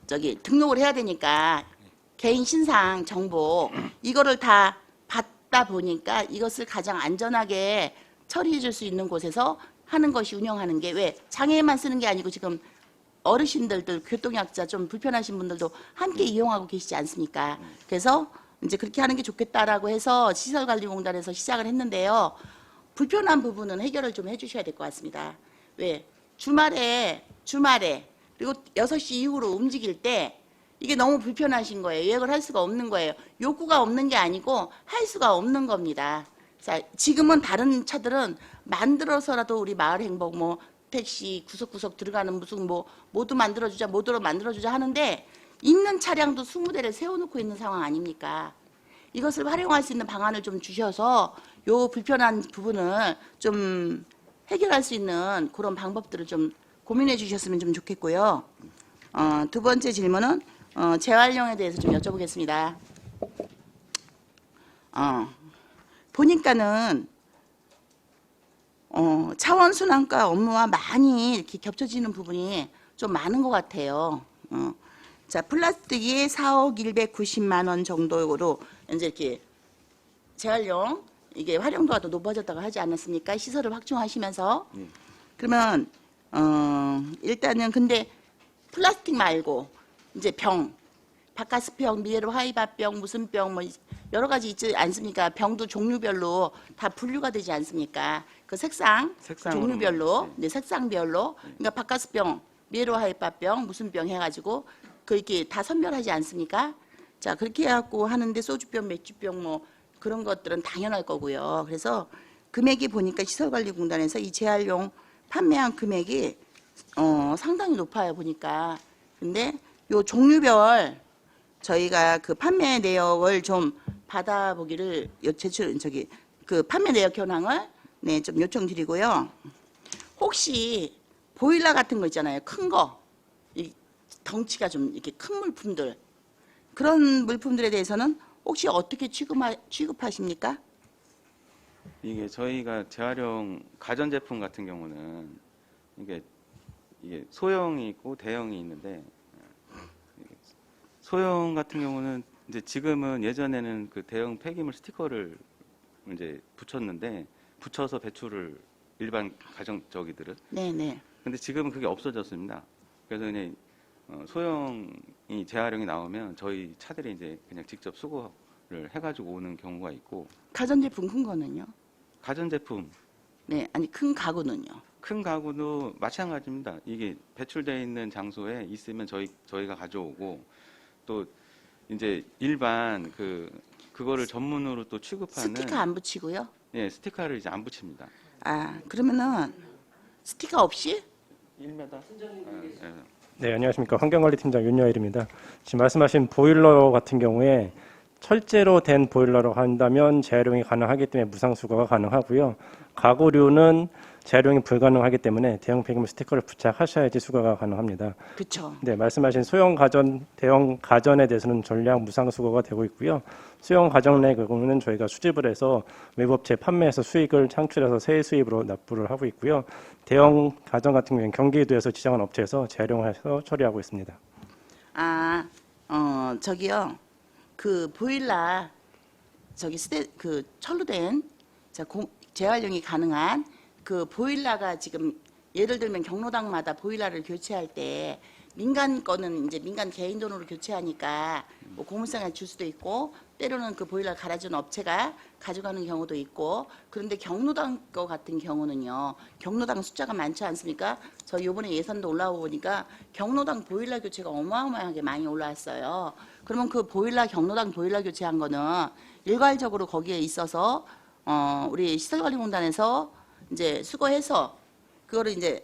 저기 등록을 해야 되니까 개인 신상 정보 이거를 다 받다 보니까 이것을 가장 안전하게 처리해 줄 수 있는 곳에서 하는 것이 운영하는 게 왜 장애인만 쓰는 게 아니고 지금 어르신들도 교통약자 좀 불편하신 분들도 함께 이용하고 계시지 않습니까? 그래서 이제 그렇게 하는 게 좋겠다라고 해서 시설관리공단에서 시작을 했는데요. 불편한 부분은 해결을 좀 해주셔야 될 것 같습니다. 왜? 주말에 그리고 6시 이후로 움직일 때 이게 너무 불편하신 거예요. 예약을 할 수가 없는 거예요. 욕구가 없는 게 아니고 할 수가 없는 겁니다. 자, 지금은 다른 차들은 만들어서라도 우리 마을 행복 뭐 택시 구석구석 들어가는 무슨 뭐 모두 만들어주자 모두로 만들어주자 하는데 있는 차량도 20대를 세워놓고 있는 상황 아닙니까? 이것을 활용할 수 있는 방안을 좀 주셔서 요 불편한 부분을 좀 해결할 수 있는 그런 방법들을 좀 고민해 주셨으면 좀 좋겠고요. 두 번째 질문은 재활용에 대해서 좀 여쭤보겠습니다. 보니까는 차원순환과 업무와 많이 이렇게 겹쳐지는 부분이 좀 많은 것 같아요. 자, 플라스틱이 4억 190만 원 정도로 이제 이렇게 재활용 이게 활용도가 더 높아졌다고 하지 않았습니까? 시설을 확충하시면서. 그러면 일단은 근데 플라스틱 말고 이제 병, 바카스병, 미에로 하이바병, 무슨 병 뭐 여러 가지 있지 않습니까? 병도 종류별로 다 분류가 되지 않습니까? 그 색상으로, 종류별로, 네, 색상별로. 그러니까 바카스병, 미에로 하이바병, 무슨 병 해가지고 그렇게 다 선별하지 않습니까? 자, 그렇게 해갖고 하는데 소주병, 맥주병 뭐 그런 것들은 당연할 거고요. 그래서 금액이 보니까 시설관리공단에서 이 재활용 판매한 금액이 상당히 높아요 보니까. 근데 요 종류별 저희가 그 판매 내역을 좀 받아보기를 제출 저기 그 판매 내역 현황을 네, 좀 요청드리고요. 혹시 보일러 같은 거 있잖아요. 큰 거. 이 덩치가 좀 이렇게 큰 물품들. 그런 물품들에 대해서는 혹시 어떻게 취급하십니까? 이게 저희가 재활용 가전제품 같은 경우는 이게 소형이 있고 대형이 있는데 소형 같은 경우는 이제 지금은 예전에는 그 대형 폐기물 스티커를 이제 붙여서 배출을 일반 가정 저기들은. 네네. 근데 지금은 그게 없어졌습니다. 그래서 그냥 소형이 재활용이 나오면 저희 차들이 이제 그냥 직접 수거를 해가지고 오는 경우가 있고. 가전제품 큰 거는요? 가전제품. 네, 아니 큰 가구는요? 큰 가구도 마찬가지입니다. 이게 배출되어 있는 장소에 있으면 저희가 가져오고 또 이제 일반 그거를 전문으로 또 취급하는 스티커 안 붙이고요? 예, 스티커를 이제 안 붙입니다. 아, 그러면은 스티커 없이? 1m. 네, 안녕하십니까. 환경관리팀장 윤여일입니다. 지금 말씀하신 보일러 같은 경우에 철제로 된 보일러로 한다면 재활용이 가능하기 때문에 무상수거가 가능하고요. 가구류는 재활용이 불가능하기 때문에 대형 폐기물 스티커를 부착하셔야지 수거가 가능합니다. 그렇죠. 네, 말씀하신 소형 가전, 대형 가전에 대해서는 전량 무상 수거가 되고 있고요. 소형 가전 내 경우는 저희가 수집을 해서 외부업체 판매해서 수익을 창출해서 세 수입으로 납부를 하고 있고요. 대형 가전 같은 경우는 경기도에서 지정한 업체에서 재활용해서 처리하고 있습니다. 저기요. 그 보일러 저기 그 철로 된 재활용이 가능한 그 보일러가 지금 예를 들면 경로당마다 보일러를 교체할 때 민간 거는 이제 민간 개인 돈으로 교체하니까 뭐 고물상에 줄 수도 있고 때로는 그 보일러를 갈아준 업체가 가져가는 경우도 있고 그런데 경로당 거 같은 경우는요. 경로당 숫자가 많지 않습니까? 저 이번에 예산도 올라오고 보니까 경로당 보일러 교체가 어마어마하게 많이 올라왔어요. 그러면 그 경로당 보일러 교체한 거는 일괄적으로 거기에 있어서 우리 시설관리공단에서 이제 수거해서 그거를 이제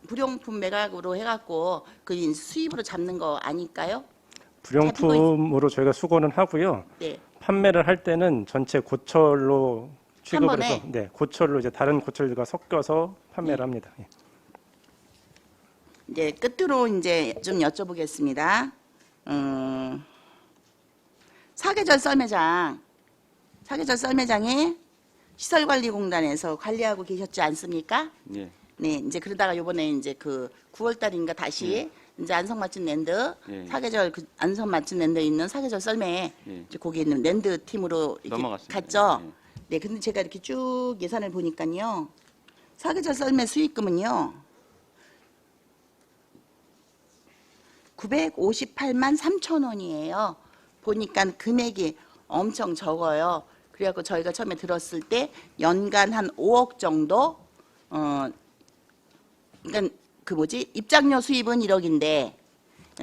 불용품 매각으로 해갖고 그 수입으로 잡는 거 아닐까요? 불용품으로 저희가 수거는 하고요. 네. 판매를 할 때는 전체 고철로 취급을 한 번에? 해서 네, 고철로 이제 다른 고철들과 섞여서 판매를 합니다. 예. 이제 끝으로 이제 좀 여쭤보겠습니다. 사계절 썰매장에 시설관리공단에서 관리하고 계셨지 않습니까? 예. 네, 이제 그러다가 요번에 이제 그 9월 달인가 다시 이제 안성맞춤랜드 예. 사계절 그 안성맞춤랜드에 있는 사계절 썰매 예. 이제 거기 있는 랜드 팀으로 이렇게 넘어갔습니다. 갔죠. 예. 네, 근데 제가 이렇게 쭉 예산을 보니까요. 사계절 썰매 수익금은요. 958만 3천 원이에요. 보니까 금액이 엄청 적어요. 그래갖고 저희가 처음에 들었을 때 연간 한 5억 정도 그러니까 그 입장료 수입은 1억인데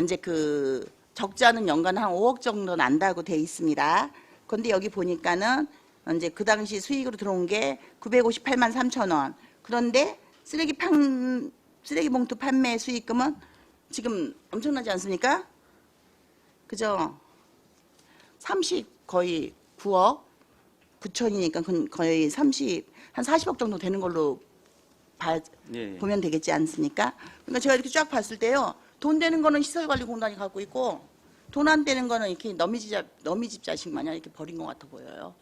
이제 그 적자는 연간 한 5억 정도 난다고 돼 있습니다. 그런데 여기 보니까는 이제 그 당시 수익으로 들어온 게 958만 3천 원. 그런데 쓰레기 봉투 판매 수익금은 지금 엄청나지 않습니까? 그죠? 거의 9억 9천이니까 거의 한 40억 정도 되는 걸로 예. 보면 되겠지 않습니까? 그러니까 제가 이렇게 쫙 봤을 때요. 돈 되는 거는 시설관리공단이 갖고 있고 돈 안 되는 거는 이렇게 너미집 자식 마냥 이렇게 버린 것 같아 보여요.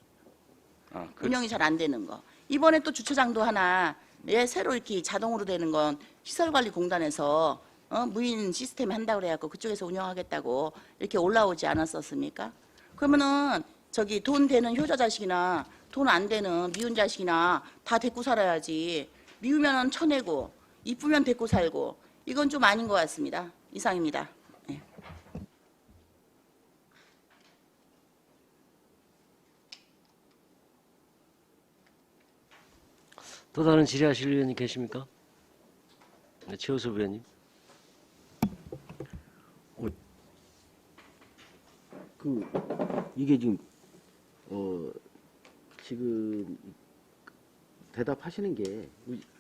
아, 운영이 잘 안 되는 거. 이번에 또 주차장도 하나 새로 이렇게 자동으로 되는 건 시설관리공단에서 무인 시스템 한다고 그래갖고 그쪽에서 운영하겠다고 이렇게 올라오지 않았었습니까? 그러면은 저기 돈 되는 효자 자식이나 돈 안 되는 미운 자식이나 다 데리고 살아야지. 미우면은 쳐내고 이쁘면 데리고 살고 이건 좀 아닌 것 같습니다. 이상입니다. 네. 또 다른 질의하실 의원님 계십니까? 네, 최우섭 의원님. 이게 지금 대답하시는 게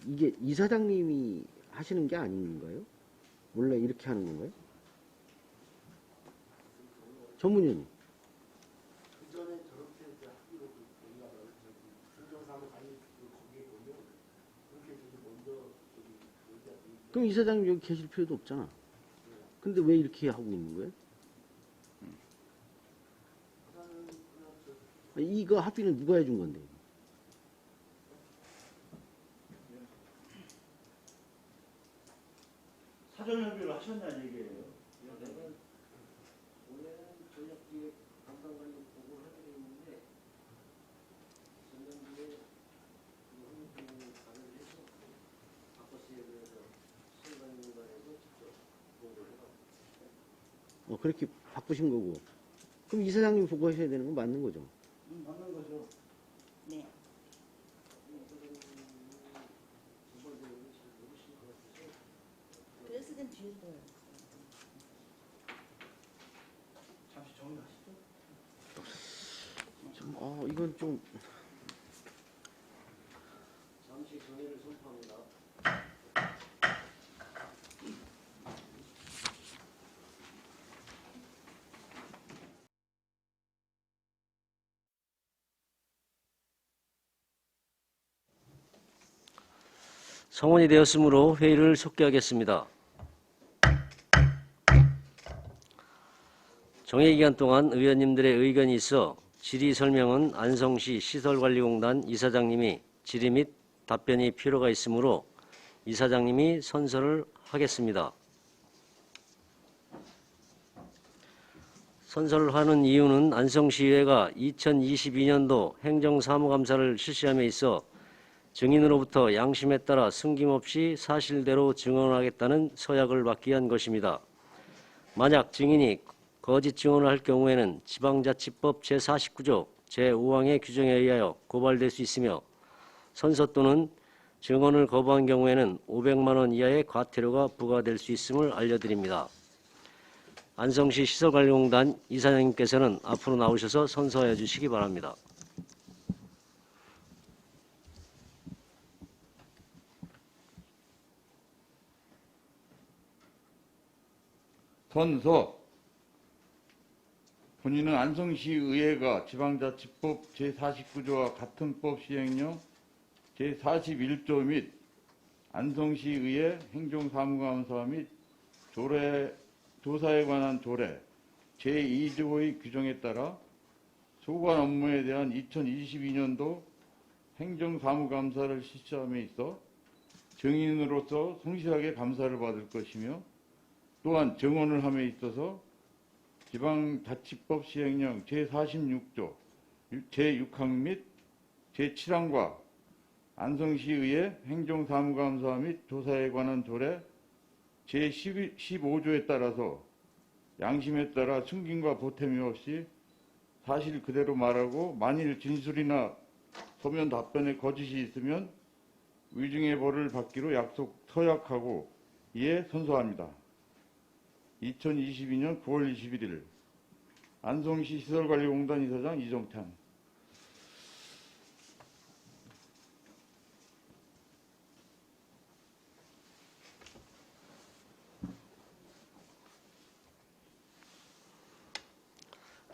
이게 이사장님이 하시는 게 아닌가요? 원래 이렇게 하는 건가요? 전문위원님. 그럼 이사장님 여기 계실 필요도 없잖아. 근데 왜 이렇게 하고 있는 거예요? 이거 합의는 누가 해준 건데? 사전 협의를 하셨냐는 얘기예요. 그렇게 바꾸신 거고. 그럼 이사장님이 보고하셔야 되는 건 맞는 거죠? 맞는 거죠. 네. 그래서 좀 뒤에서 잠시 정리하시죠. 이건 좀. 잠시 정의를 선포합니다. 성원이 되었으므로 회의를 속기하겠습니다. 정회기간 동안 의원님들의 의견이 있어 질의 설명은 안성시 시설관리공단 이사장님이 질의 및 답변이 필요가 있으므로 이사장님이 선서를 하겠습니다. 선서를 하는 이유는 안성시의회가 2022년도 행정사무감사를 실시함에 있어 증인으로부터 양심에 따라 숨김없이 사실대로 증언하겠다는 서약을 받기 위한 것입니다. 만약 증인이 거짓 증언을 할 경우에는 지방자치법 제49조 제5항의 규정에 의하여 고발될 수 있으며 선서 또는 증언을 거부한 경우에는 500만 원 이하의 과태료가 부과될 수 있음을 알려드립니다. 안성시 시설관리공단 이사장님께서는 앞으로 나오셔서 선서해 주시기 바랍니다. 선서. 본인은 안성시의회가 지방자치법 제49조와 같은 법 시행령 제41조 및 안성시의회 행정사무감사 및 조사에 관한 조례 제2조의 규정에 따라 소관 업무에 대한 2022년도 행정사무감사를 실시함에 있어 증인으로서 성실하게 감사를 받을 것이며 또한 증언을 함에 있어서 지방자치법 시행령 제46조 제6항 및 제7항과 안성시의회 행정사무감사 및 조사에 관한 조례 제15조에 따라서 양심에 따라 숨김과 보탬이 없이 사실 그대로 말하고 만일 진술이나 서면 답변에 거짓이 있으면 위증의 벌을 받기로 서약하고 이에 선서합니다. 2022년 9월 21일 안성시 시설관리공단 이사장 이정찬.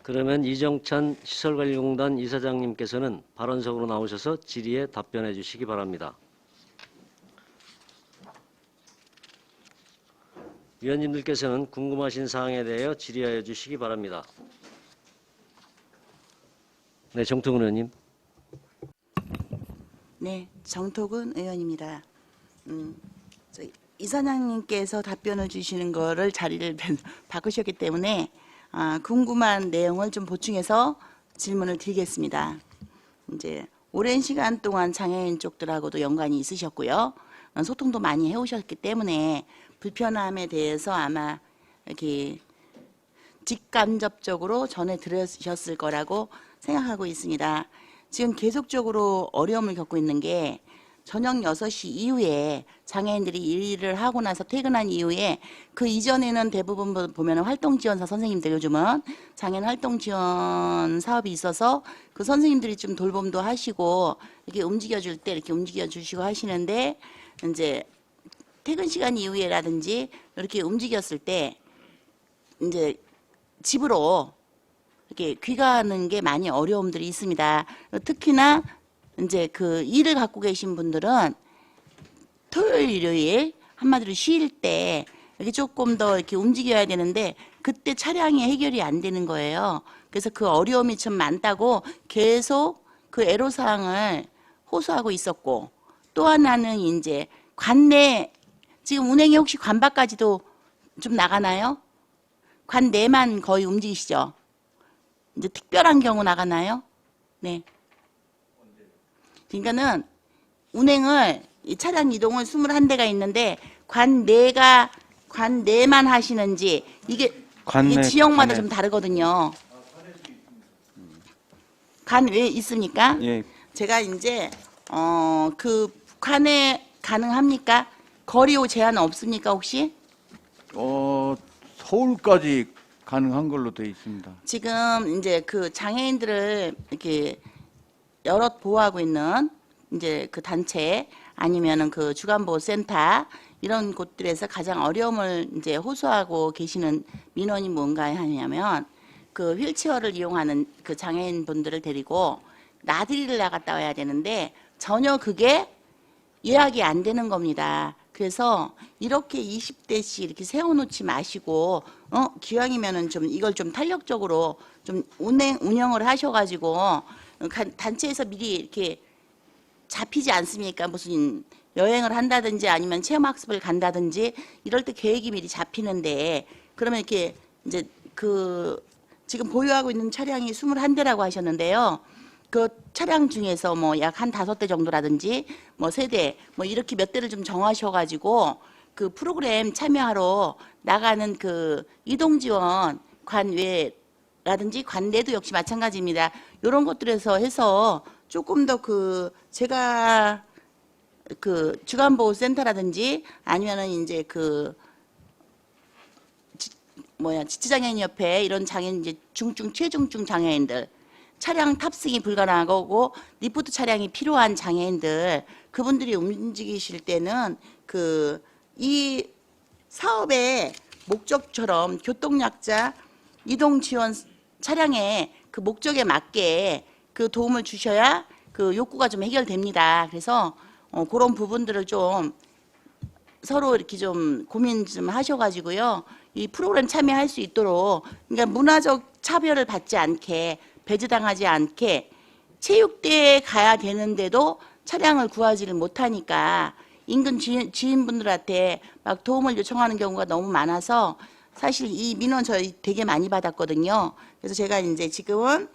그러면 이정찬 시설관리공단 이사장님께서는 발언석으로 나오셔서 질의에 답변해 주시기 바랍니다. 위원님들께서는 궁금하신 사항에 대하여 질의하여 주시기 바랍니다. 네, 정통은 의원님. 네, 정토근 의원입니다. 이사장님께서 답변을 주시는 거를 자리를 바꾸셨기 때문에 궁금한 내용을 좀 보충해서 질문을 드리겠습니다. 이제 오랜 시간 동안 장애인 쪽들하고도 연관이 있으셨고요. 소통도 많이 해오셨기 때문에 불편함에 대해서 아마 이렇게 직간접적으로 전해 들으셨을 거라고 생각하고 있습니다. 지금 계속적으로 어려움을 겪고 있는 게 저녁 6시 이후에 장애인들이 일을 하고 나서 퇴근한 이후에 그 이전에는 대부분 보면 활동지원사 선생님들 요즘은 장애인 활동지원 사업이 있어서 그 선생님들이 좀 돌봄도 하시고 이렇게 움직여줄 때 이렇게 움직여주시고 하시는데 이제 퇴근 시간 이후에라든지 이렇게 움직였을 때 이제 집으로 이렇게 귀가하는 게 많이 어려움들이 있습니다. 특히나 이제 그 일을 갖고 계신 분들은 토요일, 일요일 한마디로 쉴 때 이렇게 조금 더 이렇게 움직여야 되는데 그때 차량이 해결이 안 되는 거예요. 그래서 그 어려움이 좀 많다고 계속 그 애로사항을 호소하고 있었고 또 하나는 이제 관내 지금 운행이 혹시 관 밖까지도 좀 나가나요? 관 내만 거의 움직이시죠? 이제 특별한 경우 나가나요? 네. 그러니까는 운행을 이 차량 이동을 21대가 있는데 관 내만 하시는지 이게 지역마다 좀 다르거든요. 관 외에 있습니까? 예. 제가 이제 그 관에 가능합니까? 거리 제한 없습니까 혹시? 서울까지 가능한 걸로 되어 있습니다. 지금 이제 그 장애인들을 이렇게 여럿 보호하고 있는 이제 그 단체 아니면은 그 주간보호센터 이런 곳들에서 가장 어려움을 이제 호소하고 계시는 민원이 뭔가 하냐면 그 휠체어를 이용하는 그 장애인 분들을 데리고 나들이를 나갔다 와야 되는데 전혀 그게 예약이 안 되는 겁니다. 그래서 이렇게 20대씩 이렇게 세워놓지 마시고 기왕이면은 좀 이걸 좀 탄력적으로 좀 운영을 하셔가지고 단체에서 미리 이렇게 잡히지 않습니까? 무슨 여행을 한다든지 아니면 체험학습을 간다든지 이럴 때 계획이 미리 잡히는데 그러면 이렇게 이제 그 지금 보유하고 있는 차량이 21대라고 하셨는데요. 그 차량 중에서 뭐 약 한 5대 정도라든지 뭐 3대 뭐 이렇게 몇 대를 좀 정하셔가지고 그 프로그램 참여하러 나가는 그 이동 지원 관외라든지 관내도 역시 마찬가지입니다. 이런 것들에서 해서 조금 더 그 제가 그 주간보호센터라든지 아니면은 이제 그 지체장애인협회 이런 장애인 이제 중증 최중증 장애인들 차량 탑승이 불가능하고 리프트 차량이 필요한 장애인들 그분들이 움직이실 때는 그 이 사업의 목적처럼 교통약자 이동 지원 차량의 그 목적에 맞게 그 도움을 주셔야 그 욕구가 좀 해결됩니다. 그래서 그런 부분들을 좀 서로 이렇게 좀 고민 좀 하셔가지고요. 이 프로그램 참여할 수 있도록 그러니까 문화적 차별을 받지 않게 배제당하지 않게 체육대회에 가야 되는데도 차량을 구하지를 못하니까 인근 지인분들한테 막 도움을 요청하는 경우가 너무 많아서 사실 이 민원 저희 되게 많이 받았거든요. 그래서 제가 이제 지금은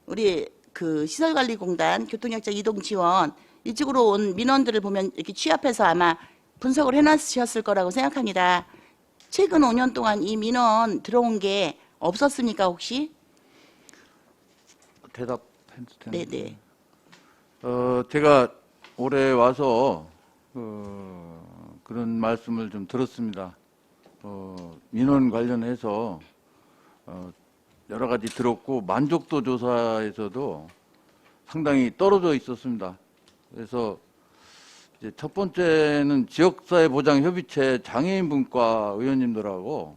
우리 그 시설관리공단 교통약자 이동 지원 이쪽으로 온 민원들을 보면 이렇게 취합해서 아마 분석을 해놨으셨을 거라고 생각합니다. 최근 5년 동안 이 민원 들어온 게 없었습니까 혹시? 대답해도 되나요? 네네. 제가 올해 와서 그런 말씀을 좀 들었습니다. 민원 관련해서 여러 가지 들었고 만족도 조사에서도 상당히 떨어져 있었습니다. 그래서 이제 첫 번째는 지역사회보장협의체 장애인분과 의원님들하고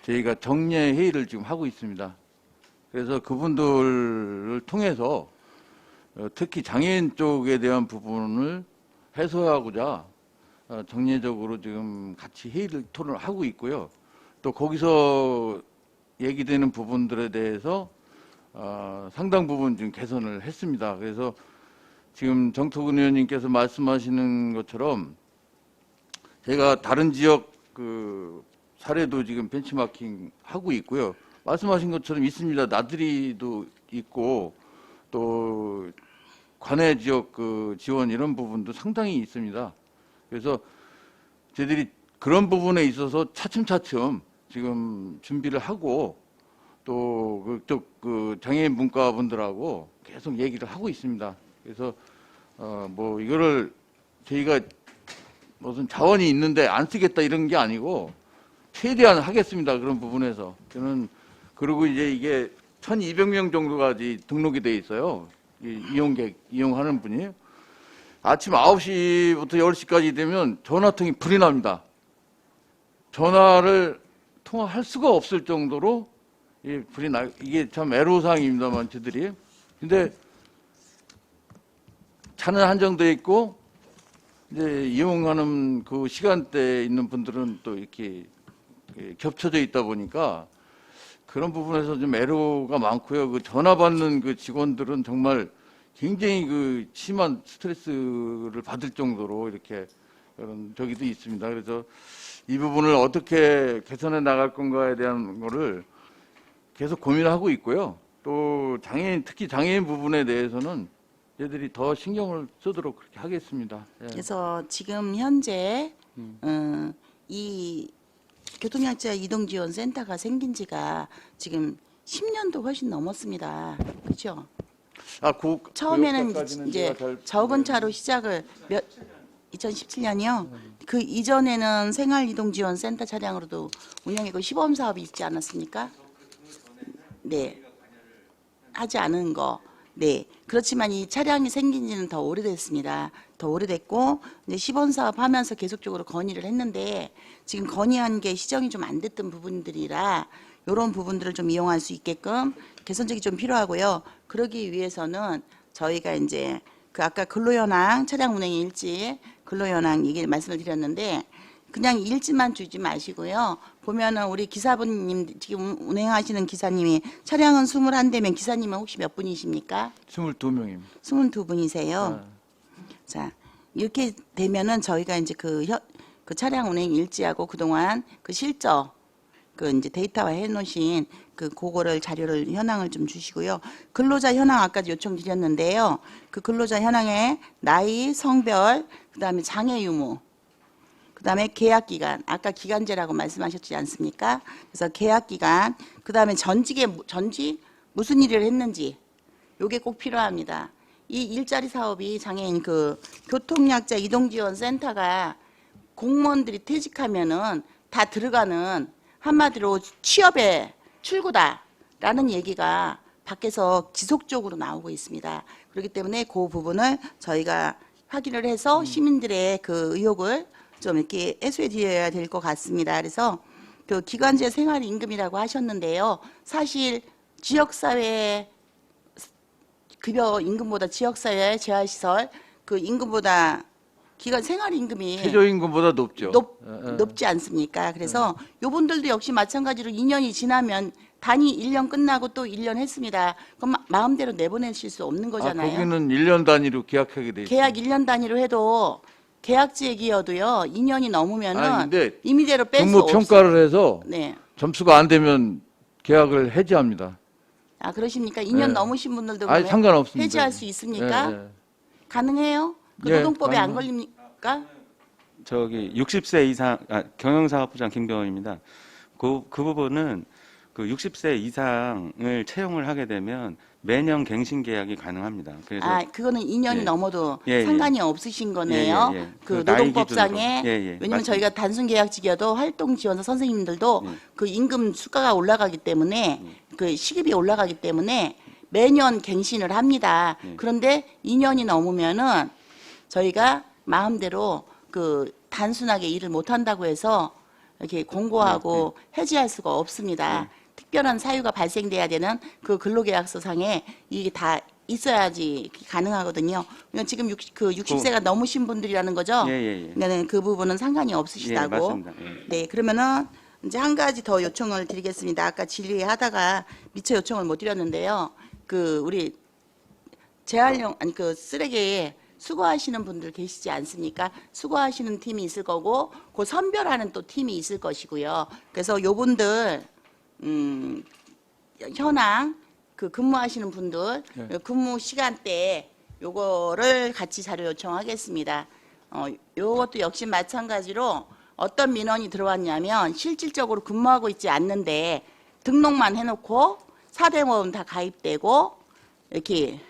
저희가 정례 회의를 지금 하고 있습니다. 그래서 그분들을 통해서 특히 장애인 쪽에 대한 부분을 해소하고자 정례적으로 지금 같이 회의를 토론을 하고 있고요. 또 거기서 얘기되는 부분들에 대해서 상당 부분 지금 개선을 했습니다. 그래서 지금 정토근 의원님께서 말씀하시는 것처럼 제가 다른 지역 그 사례도 지금 벤치마킹 하고 있고요. 말씀하신 것처럼 있습니다. 나들이도 있고 또 관내 지역 그 지원 이런 부분도 상당히 있습니다. 그래서 저희들이 그런 부분에 있어서 차츰차츰 지금 준비를 하고 또 그쪽 그 장애인 문과분들하고 계속 얘기를 하고 있습니다. 그래서 뭐 이거를 저희가 무슨 자원이 있는데 안 쓰겠다 이런 게 아니고 최대한 하겠습니다. 그런 부분에서 저는 그리고 이제 이게 1,200명 정도가 등록이 돼 있어요. 이용하는 분이 아침 9시부터 10시까지 되면 전화통이 불이 납니다. 전화를 통화할 수가 없을 정도로 불이 나. 이게 참 애로사항입니다만 저들이. 근데 차는 한정돼 있고 이제 이용하는 그 시간대에 있는 분들은 또 이렇게 겹쳐져 있다 보니까 그런 부분에서 좀 애로가 많고요. 그 전화 받는 그 직원들은 정말 굉장히 그 심한 스트레스를 받을 정도로 이렇게 그런 저기도 있습니다. 그래서 이 부분을 어떻게 개선해 나갈 건가에 대한 거를 계속 고민하고 있고요. 또 장애인, 특히 장애인 부분에 대해서는 얘들이 더 신경을 쓰도록 그렇게 하겠습니다. 예. 그래서 지금 현재 이 교통약자 이동지원센터가 생긴 지가 지금 10년도 훨씬 넘었습니다. 그렇죠? 처음에는 이제 적은 차로 시작을 2017년이요. 그 이전에는 생활이동지원센터 차량으로도 운영했고 시범 사업이 있지 않았습니까? 네. 하지 않은 거. 네. 그렇지만 이 차량이 생긴 지는 더 오래됐습니다. 더 오래됐고 이제 시범 사업 하면서 계속적으로 건의를 했는데 지금 건의한 게 시정이 좀 안 됐던 부분들이라 이런 부분들을 좀 이용할 수 있게끔 개선책이 좀 필요하고요. 그러기 위해서는 저희가 이제 그 아까 근로현황 차량 운행 일지 근로현황 얘기 말씀을 드렸는데 그냥 일지만 주지 마시고요. 보면은 우리 기사분님 지금 운행하시는 기사님이 차량은 21대면 기사님은 혹시 몇 분이십니까? 22명입니다. 22분이세요. 자, 이렇게 되면은 저희가 이제 그 차량 운행 일지하고 그동안 그 실적 그 이제 데이터화 해 놓으신 그거를 자료를 현황을 좀 주시고요. 근로자 현황 아까 요청드렸는데요. 그 근로자 현황에 나이, 성별, 그다음에 장애 유무 그다음에 계약 기간, 아까 기간제라고 말씀하셨지 않습니까? 그래서 계약 기간, 그다음에 전직 무슨 일을 했는지 요게 꼭 필요합니다. 이 일자리 사업이 장애인 그 교통약자 이동지원센터가 공무원들이 퇴직하면은 다 들어가는 한마디로 취업의 출구다라는 얘기가 밖에서 지속적으로 나오고 있습니다. 그렇기 때문에 그 부분을 저희가 확인을 해서 시민들의 그 의혹을 좀 이렇게 해소해 드려야 될 것 같습니다. 그래서 그 기간제 생활임금이라고 하셨는데요. 사실 지역사회 급여 임금보다 지역사회 재활시설 그 임금보다 기간 생활임금이 최저임금보다 높죠. 높지 않습니까? 그래서 요분들도 역시 마찬가지로 2년이 지나면 단위 1년 끝나고 또 1년 했습니다. 그럼 마음대로 내보내실 수 없는 거잖아요. 거기는 1년 단위로 계약하게 돼 있어요. 계약 1년 단위로 해도 계약직이어도요 2년이 넘으면은 아니, 근데 임의대로 뺄 수 근무 없어요. 평가를 해서 네. 점수가 안 되면 계약을 해지합니다. 아 그러십니까? 2년 네. 넘으신 분들도 아니, 그러면 상관없습니다. 해지할 수 있습니까? 예, 예. 가능해요? 그 예, 노동법에 안 가능합니다. 걸립니까? 저기 60세 이상 경영사업부장 김병원입니다. 그 부분은 그 60세 이상을 채용을 하게 되면 매년 갱신 계약이 가능합니다. 그래서 아 그거는 2년이 예. 넘어도 예, 예. 상관이 없으신 거네요. 예, 예, 예. 그 나이 노동법상에 기준으로. 예, 예. 왜냐면 맞습니다. 저희가 단순 계약직이어도 활동 지원사 선생님들도 그 임금 수가가 올라가기 때문에 그 시급이 올라가기 때문에 매년 갱신을 합니다. 그런데 2년이 넘으면은 저희가 마음대로 그 단순하게 일을 못 한다고 해서 이렇게 공고하고 해지할 수가 없습니다. 특별한 사유가 발생돼야 되는 그 근로계약서상에 이게 다 있어야지 가능하거든요. 그러니까 지금 60세가 넘으신 분들이라는 거죠. 예, 예, 예. 네, 그 부분은 상관이 예, 없으시다고. 맞습니다. 예. 네, 그러면은 이제 한 가지 더 요청을 드리겠습니다. 아까 질의하다가 미처 요청을 못 드렸는데요. 그 우리 재활용 아니 그 쓰레기에 수거하시는 분들 계시지 않습니까? 수거하시는 팀이 있을 거고 그 선별하는 또 팀이 있을 것이고요. 그래서 요분들 현황 그 근무하시는 분들 근무 시간대 요거를 같이 자료 요청하겠습니다. 요것도 역시 마찬가지로 어떤 민원이 들어왔냐면 실질적으로 근무하고 있지 않는데 등록만 해놓고 사대보험 다 가입되고 이렇게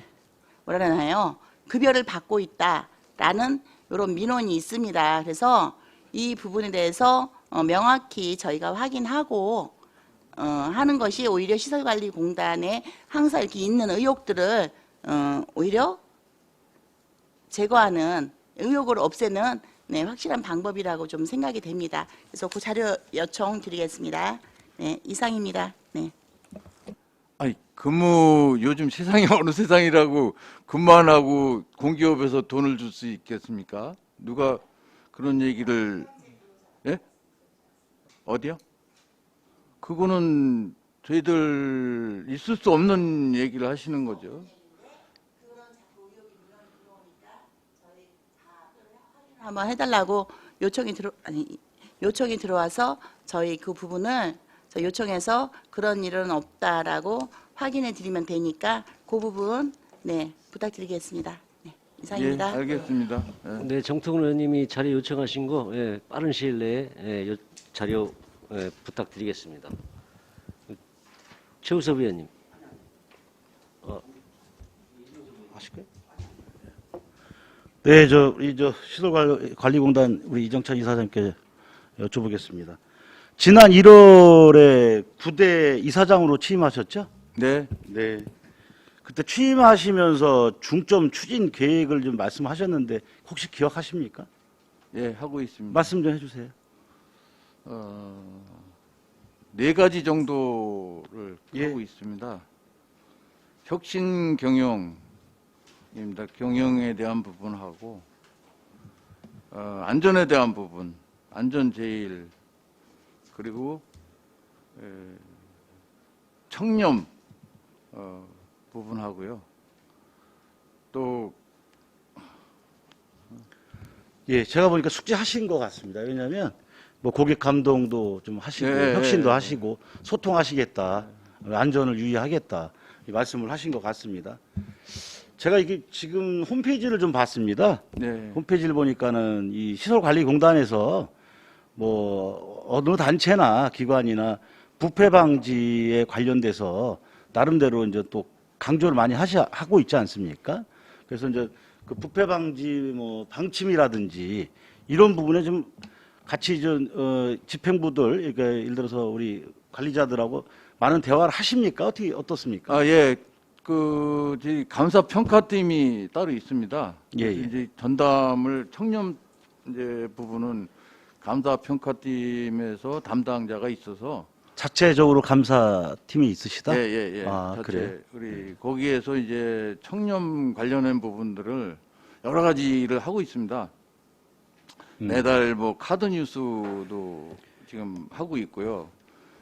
뭐라 하나요? 급여를 받고 있다라는 이런 민원이 있습니다. 그래서 이 부분에 대해서 명확히 저희가 확인하고 하는 것이 오히려 시설관리공단에 항상 이렇게 있는 의혹들을 오히려 제거하는 의혹을 없애는 네, 확실한 방법이라고 좀 생각이 됩니다. 그래서 그 자료 요청 드리겠습니다. 네, 이상입니다. 네. 아니 근무 요즘 세상이 어느 세상이라고 근무 안 하고 공기업에서 돈을 줄 수 있겠습니까? 누가 그런 얘기를 예? 어디요? 그거는 저희들 있을 수 없는 얘기를 하시는 거죠. 한번 해달라고 요청이 들어와서 저희 그 부분을 저 요청해서 그런 일은 없다라고 확인해 드리면 되니까 그 부분 네 부탁드리겠습니다. 네, 이상입니다. 예, 알겠습니다. 예. 네, 정통훈 의원님이 자료 요청하신 거 빠른 시일 내에 자료 부탁드리겠습니다. 최우섭 의원님. 하실까요? 네, 우리 시설관리공단 우리 이정찬 이사장님께 여쭤보겠습니다. 지난 1월에 부대 이사장으로 취임하셨죠? 네. 네. 그때 취임하시면서 중점 추진 계획을 좀 말씀하셨는데 혹시 기억하십니까? 예, 하고 있습니다. 말씀 좀 해주세요. 4가지 정도를 예. 하고 있습니다. 혁신 경영입니다. 경영에 대한 부분하고 안전에 대한 부분, 안전 제일 그리고 청렴 부분하고요. 또 예, 제가 보니까 숙지하신 것 같습니다. 왜냐하면 뭐 고객 감동도 좀 하시고 예, 혁신도 예. 하시고 소통하시겠다, 안전을 유의하겠다 이 말씀을 하신 것 같습니다. 제가 이게 지금 홈페이지를 좀 봤습니다. 네. 홈페이지를 보니까는 이 시설관리공단에서 뭐 어느 단체나 기관이나 부패 방지에 관련돼서 나름대로 이제 또 강조를 많이 하고 있지 않습니까? 그래서 이제 그 부패 방지 뭐 방침이라든지 이런 부분에 좀 같이 집행부들, 그러니까 예를 들어서 우리 관리자들하고 많은 대화를 하십니까? 어떻습니까? 아, 예. 저희 감사 평가팀이 따로 있습니다. 예, 예. 이제 전담을 청렴 이제 부분은 감사 평가팀에서 담당자가 있어서 자체적으로 감사팀이 있으시다? 예. 아, 자체 그래요? 우리 거기에서 이제 청렴 관련된 부분들을 여러 가지 일을 하고 있습니다. 매달 뭐 카드 뉴스도 지금 하고 있고요.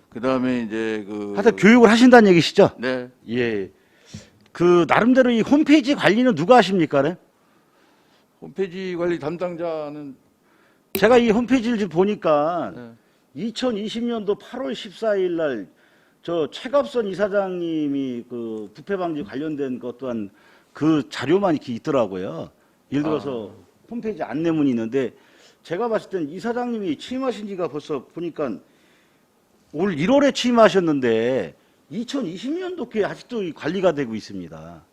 그다음에 이제 하여튼 교육을 하신다는 얘기시죠? 네. 예. 그 나름대로 이 홈페이지 관리는 누가 하십니까? 네? 홈페이지 관리 담당자는 제가 이 홈페이지를 좀 보니까 네. 2020년도 8월 14일 날 저 최갑선 이사장님이 그 부패 방지 관련된 것 또한 그 자료만 이렇게 있더라고요. 예를 들어서 홈페이지 안내문이 있는데 제가 봤을 땐 이사장님이 취임하신 지가 벌써 보니까 올 1월에 취임하셨는데 2020년도께 아직도 이 관리가 되고 있습니다.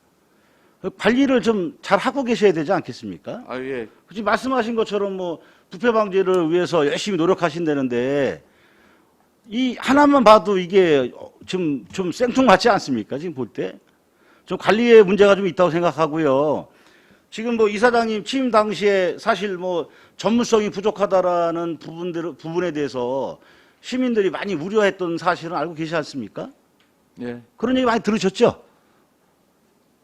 관리를 좀 잘 하고 계셔야 되지 않겠습니까? 아, 예. 지금 말씀하신 것처럼 뭐 부패 방지를 위해서 열심히 노력하신다는데 이 하나만 봐도 이게 좀 생뚱맞지 않습니까? 지금 볼 때. 좀 관리에 문제가 좀 있다고 생각하고요. 지금 뭐 이사장님 취임 당시에 사실 뭐 전문성이 부족하다라는 부분에 대해서 시민들이 많이 우려했던 사실은 알고 계시지 않습니까? 예. 그런 얘기 많이 들으셨죠?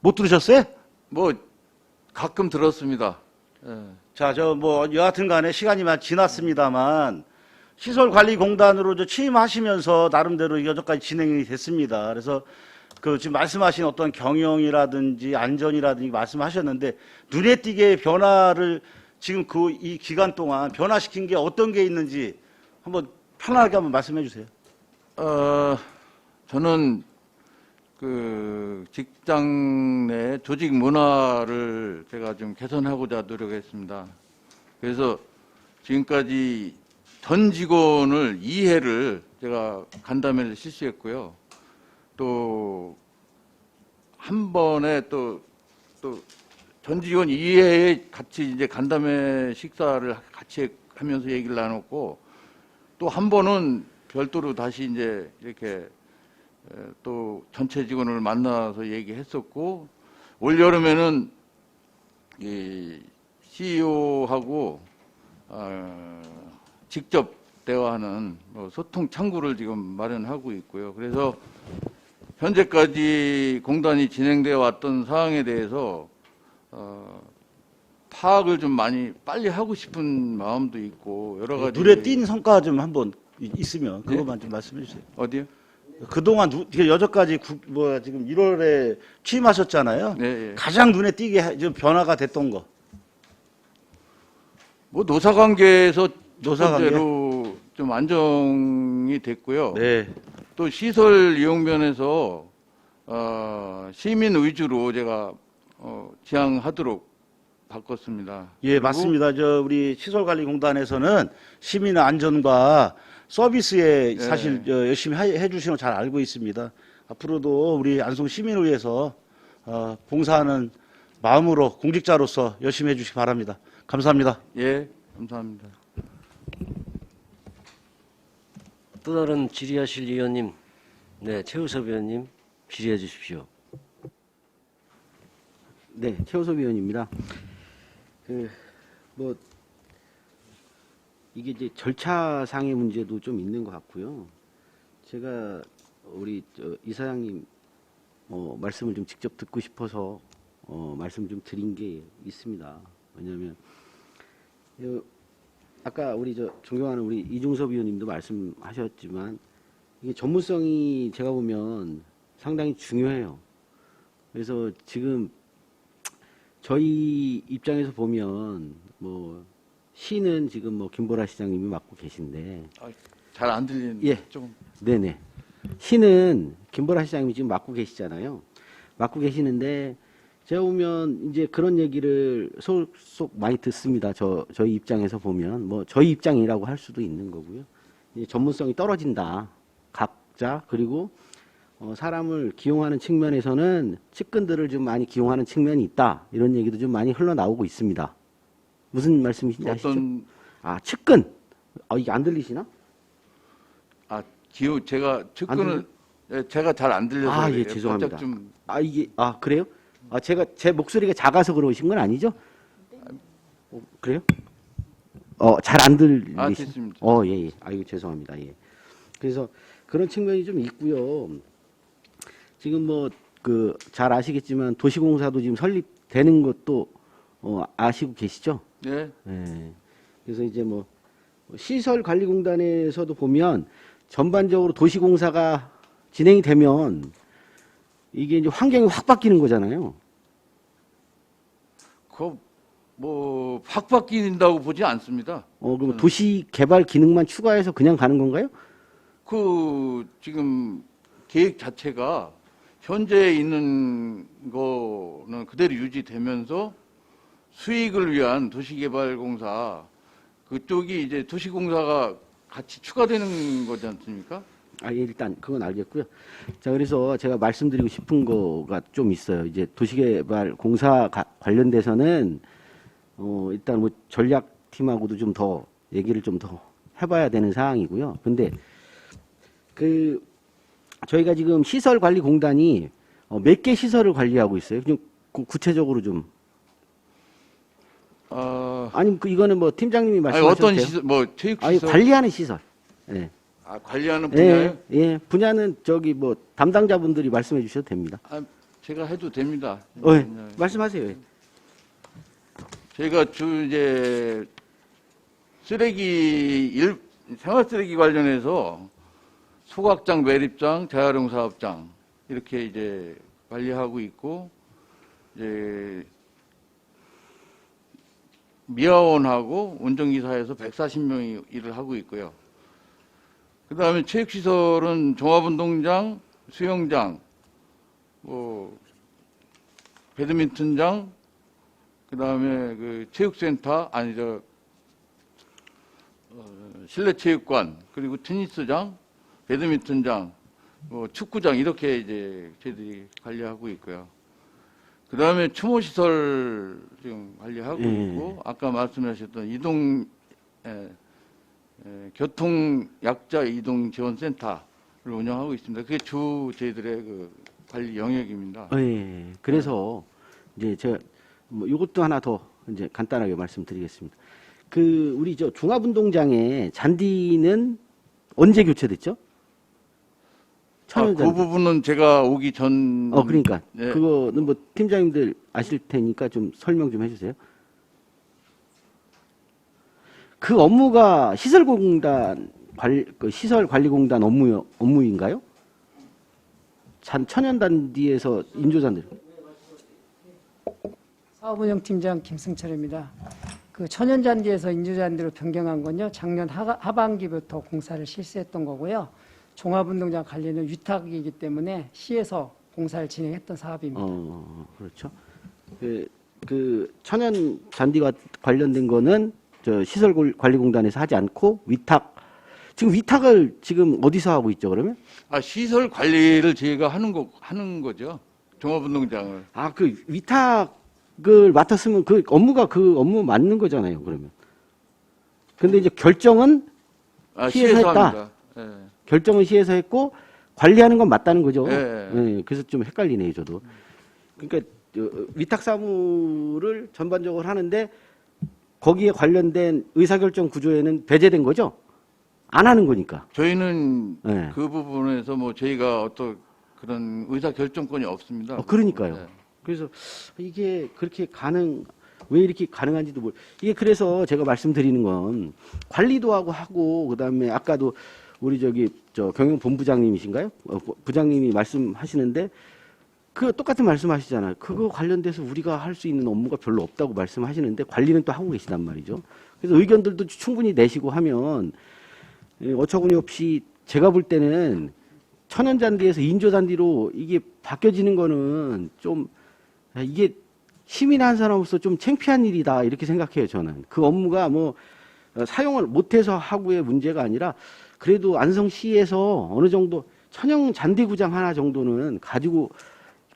못 들으셨어요? 뭐 가끔 들었습니다. 예. 자, 뭐 여하튼 간에 시간이 많이 지났습니다만 시설관리공단으로 취임하시면서 나름대로 여기까지 진행이 됐습니다. 그래서 그 지금 말씀하신 어떤 경영이라든지 안전이라든지 말씀하셨는데 눈에 띄게 변화를 지금 이 기간 동안 변화시킨 게 어떤 게 있는지 한번 편하게 한번 말씀해 주세요. 저는 그 직장 내 조직 문화를 제가 좀 개선하고자 노력했습니다. 그래서 지금까지 전 직원을 2회를 제가 간담회를 실시했고요. 또 한 번에 또 전 직원 2회에 같이 이제 간담회 식사를 같이 하면서 얘기를 나눴고 또 한 번은 별도로 다시 이제 이렇게 또 전체 직원을 만나서 얘기했었고 올 여름에는 이 CEO하고 직접 대화하는 소통 창구를 지금 마련하고 있고요. 그래서 현재까지 공단이 진행되어 왔던 사항에 대해서 파악을 좀 많이 빨리 하고 싶은 마음도 있고 여러 가지 눈에 띈 성과 좀 한번 있으면 그것만 좀 말씀해 주세요. 어디요? 그동안 여태까지 지금 1월에 취임하셨잖아요. 네. 가장 눈에 띄게 좀 변화가 됐던 거. 뭐 노사관계에서 노사관계? 첫째로 좀 안정이 됐고요. 네. 또 시설 이용 면에서 시민 위주로 제가 지향하도록 바꿨습니다. 예, 그리고 맞습니다. 우리 시설관리공단에서는 시민의 안전과 서비스에 네. 사실 열심히 해주시는 거 잘 알고 있습니다. 앞으로도 우리 안성 시민을 위해서 봉사하는 마음으로 공직자로서 열심히 해주시기 바랍니다. 감사합니다. 예, 감사합니다. 또 다른 질의하실 의원님, 네, 최우섭 의원님 질의해 주십시오. 네, 최우섭 의원입니다. 이게 이제 절차상의 문제도 좀 있는 것 같고요. 제가 우리 이사장님 말씀을 좀 직접 듣고 싶어서 말씀 좀 드린 게 있습니다. 왜냐하면 아까 우리 존경하는 우리 이중섭 의원님도 말씀하셨지만 이게 전문성이 제가 보면 상당히 중요해요. 그래서 지금 저희 입장에서 보면 시는 지금 김보라 시장님이 맡고 계신데 잘 안 들리는데 예. 좀 네네. 시는 김보라 시장님이 지금 맡고 계시잖아요. 맡고 계시는데 제가 보면 이제 그런 얘기를 속 많이 듣습니다. 저희 입장에서 보면 뭐 저희 입장이라고 할 수도 있는 거고요. 이제 전문성이 떨어진다. 각자 그리고 사람을 기용하는 측면에서는 측근들을 좀 많이 기용하는 측면이 있다. 이런 얘기도 좀 많이 흘러나오고 있습니다. 무슨 말씀이신지 아시죠? 측근. 이게 안 들리시나? 제가 측근을 제가 잘 안 들려서 예, 죄송합니다. 좀 그래요? 제 목소리가 작아서 그러신 건 아니죠? 그래요? 잘 안 들리시. 됐습니다. 예. 아이고 죄송합니다. 예. 그래서 그런 측면이 좀 있고요. 지금 잘 아시겠지만 도시공사도 지금 설립되는 것도 아시고 계시죠? 네. 예. 그래서 이제 시설관리공단에서도 보면 전반적으로 도시공사가 진행이 되면 이게 이제 환경이 확 바뀌는 거잖아요. 확 바뀐다고 보지 않습니다. 그럼 도시 개발 기능만 추가해서 그냥 가는 건가요? 지금 계획 자체가 현재 있는 거는 그대로 유지되면서 수익을 위한 도시개발공사 그쪽이 이제 도시공사가 같이 추가되는 거지 않습니까? 일단 그건 알겠고요. 자, 그래서 제가 말씀드리고 싶은 거가 좀 있어요. 이제 도시개발공사 관련돼서는 일단 전략팀하고도 좀 더 얘기를 좀 더 해봐야 되는 사항이고요. 근데 저희가 지금 시설관리공단이 몇 개 시설을 관리하고 있어요? 좀 구체적으로 좀. 아니면 이거는 팀장님이 말씀하셔도 어떤 돼요? 시설, 체육시설? 관리하는 시설. 네. 관리하는 분야요? 예. 분야는 담당자분들이 말씀해 주셔도 됩니다. 제가 해도 됩니다. 말씀하세요. 예. 저희가 이제 생활 쓰레기 관련해서 소각장, 매립장, 재활용 사업장 이렇게 이제 관리하고 있고 이제 미화원하고 운전기사에서 140명이 일을 하고 있고요. 그 다음에 체육시설은 종합운동장, 수영장, 배드민턴장, 그 다음에 체육센터, 실내체육관, 그리고 테니스장, 배드민턴장, 축구장, 이렇게 이제 저희들이 관리하고 있고요. 그 다음에 추모시설 지금 관리하고 있고, 아까 말씀하셨던 교통약자 이동지원센터를 운영하고 있습니다. 그게 저희들의 관리 영역입니다. 그래서 이제 제가 이것도 하나 더 이제 간단하게 말씀드리겠습니다. 우리 종합운동장의 잔디는 언제 교체됐죠? 그 부분은 제가 오기 전. 그러니까 네. 그거는 팀장님들 아실 테니까 좀 설명 좀 해주세요. 그 업무가 시설관리공단 업무인가요? 천연단지에서 인조잔디. 사업운영팀장 김승철입니다. 천연잔디에서 인조잔디로 변경한 건요, 작년 하반기부터 공사를 실시했던 거고요. 종합운동장 관리는 위탁이기 때문에 시에서 공사를 진행했던 사업입니다. 그렇죠. 천연잔디와 관련된 거는 시설관리공단에서 하지 않고 지금 위탁을 지금 어디서 하고 있죠, 그러면? 시설 관리를 저희가 하는 거죠. 종합운동장을. 위탁을 맡았으면 업무가 업무 맞는 거잖아요, 그러면. 근데 이제 결정은 시에서 했다. 합니다. 네. 결정은 시에서 했고 관리하는 건 맞다는 거죠. 네. 그래서 좀 헷갈리네요, 저도. 그러니까 위탁 사무를 전반적으로 하는데 거기에 관련된 의사결정 구조에는 배제된 거죠? 안 하는 거니까. 저희는 그 부분에서 저희가 어떤 그런 의사결정권이 없습니다. 그러니까요. 네. 그래서 이게 왜 이렇게 가능한지도 이게 그래서 제가 말씀드리는 건 관리도 하고 그다음에 아까도 우리 경영본부장님이신가요? 부장님이 말씀하시는데 똑같은 말씀하시잖아요. 그거 관련돼서 우리가 할 수 있는 업무가 별로 없다고 말씀하시는데 관리는 또 하고 계시단 말이죠. 그래서 의견들도 충분히 내시고 하면 어처구니 없이 제가 볼 때는 천연잔디에서 인조잔디로 이게 바뀌어지는 거는 좀 이게 시민 한 사람으로서 좀 창피한 일이다 이렇게 생각해요. 저는 그 업무가 뭐 사용을 못해서 하고의 문제가 아니라 그래도 안성시에서 어느 정도 천연 잔디구장 하나 정도는 가지고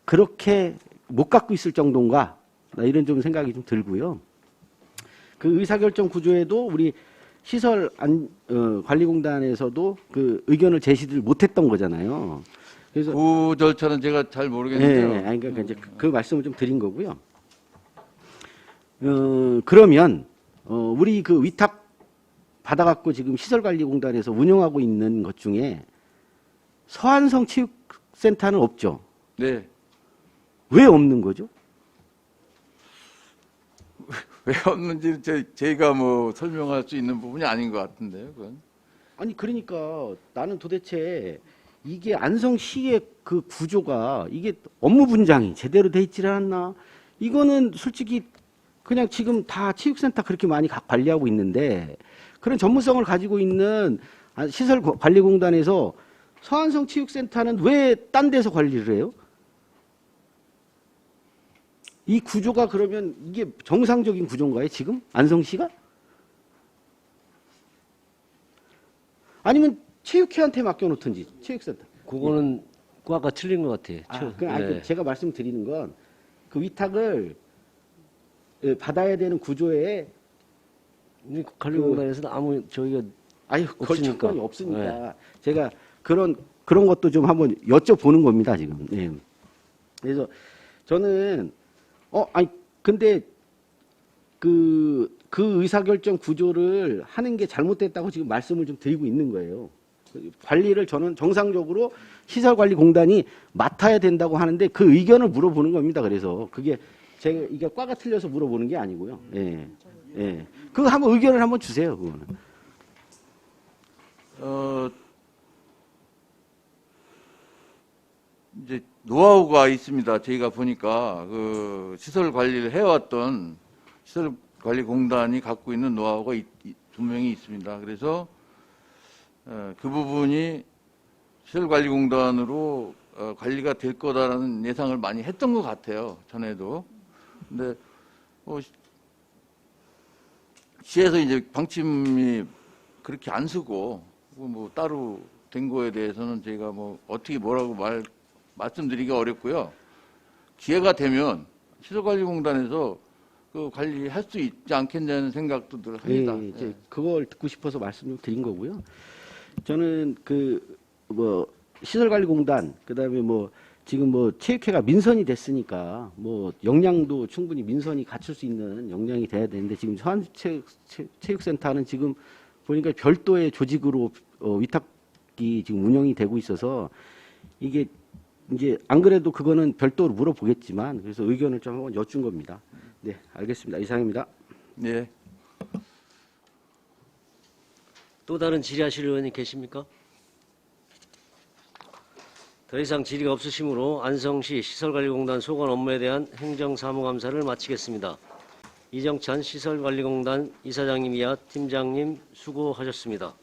그렇게 못 갖고 있을 정도인가 이런 좀 생각이 좀 들고요. 그 의사결정 구조에도 우리 시설 관리공단에서도 그 의견을 제시를 못했던 거잖아요. 그래서 그 절차는 제가 잘 모르겠는데요. 네, 아니, 그러니까 이제 그 말씀을 좀 드린 거고요. 그러면 우리 그 위탁 받아갖고 지금 시설관리공단에서 운영하고 있는 것 중에 서안성 체육센터는 없죠. 네. 왜 없는 거죠? 왜 없는지 저희가 뭐 설명할 수 있는 부분이 아닌 것 같은데요. 그건. 아니 그러니까 나는 도대체 이게 안성시의 그 구조가 이게 업무 분장이 제대로 돼 있질 않나? 이거는 솔직히 그냥 지금 다 체육센터 그렇게 많이 관리하고 있는데 그런 전문성을 가지고 있는 시설관리공단에서 서안성 체육센터는 왜 딴 데서 관리를 해요? 이 구조가 그러면 이게 정상적인 구조인가요? 지금 안성시가? 아니면 체육회한테 맡겨놓든지 체육센터. 그거는 과가 틀린 것 같아요. 아니, 제가 말씀드리는 건 그 위탁을 받아야 되는 구조에 관리공단에서는 아무 저희가 없으니까. 없으니까 네. 제가 그런 것도 좀 한번 여쭤보는 겁니다 지금. 네. 그래서 저는 근데 그 의사결정 구조를 하는 게 잘못됐다고 지금 말씀을 좀 드리고 있는 거예요. 관리를 저는 정상적으로 시설관리공단이 맡아야 된다고 하는데 그 의견을 물어보는 겁니다. 그래서 그게 제가 이게 과가 틀려서 물어보는 게 아니고요. 예, 예. 그거 한번 의견을 한번 주세요. 그거는. 이제 노하우가 있습니다. 저희가 보니까 그 시설 관리를 해왔던 시설관리공단이 갖고 있는 노하우가 분명히 있습니다. 그래서 그 부분이 시설관리공단으로 관리가 될 거다라는 예상을 많이 했던 것 같아요. 전에도. 근데 시에서 이제 방침이 그렇게 안 쓰고 뭐 따로 된 거에 대해서는 저희가 뭐 어떻게 뭐라고 말씀드리기가 어렵고요. 기회가 되면 시설관리공단에서 그 관리할 수 있지 않겠냐는 생각도 늘 합니다. 예, 이제 그걸 듣고 싶어서 말씀 좀 드린 거고요. 저는 시설관리공단 그다음에 지금 체육회가 민선이 됐으니까 역량도 충분히 민선이 갖출 수 있는 역량이 돼야 되는데 지금 서안체육센터는 지금 보니까 별도의 조직으로 위탁이 지금 운영이 되고 있어서 이게 이제 안 그래도 그거는 별도로 물어보겠지만 그래서 의견을 좀 한번 여쭌 겁니다. 네, 알겠습니다. 이상입니다. 네. 또 다른 질의하실 의원이 계십니까? 더 이상 질의가 없으시므로 안성시 시설관리공단 소관 업무에 대한 행정사무감사를 마치겠습니다. 이정찬 시설관리공단 이사장님 이하 팀장님 수고하셨습니다.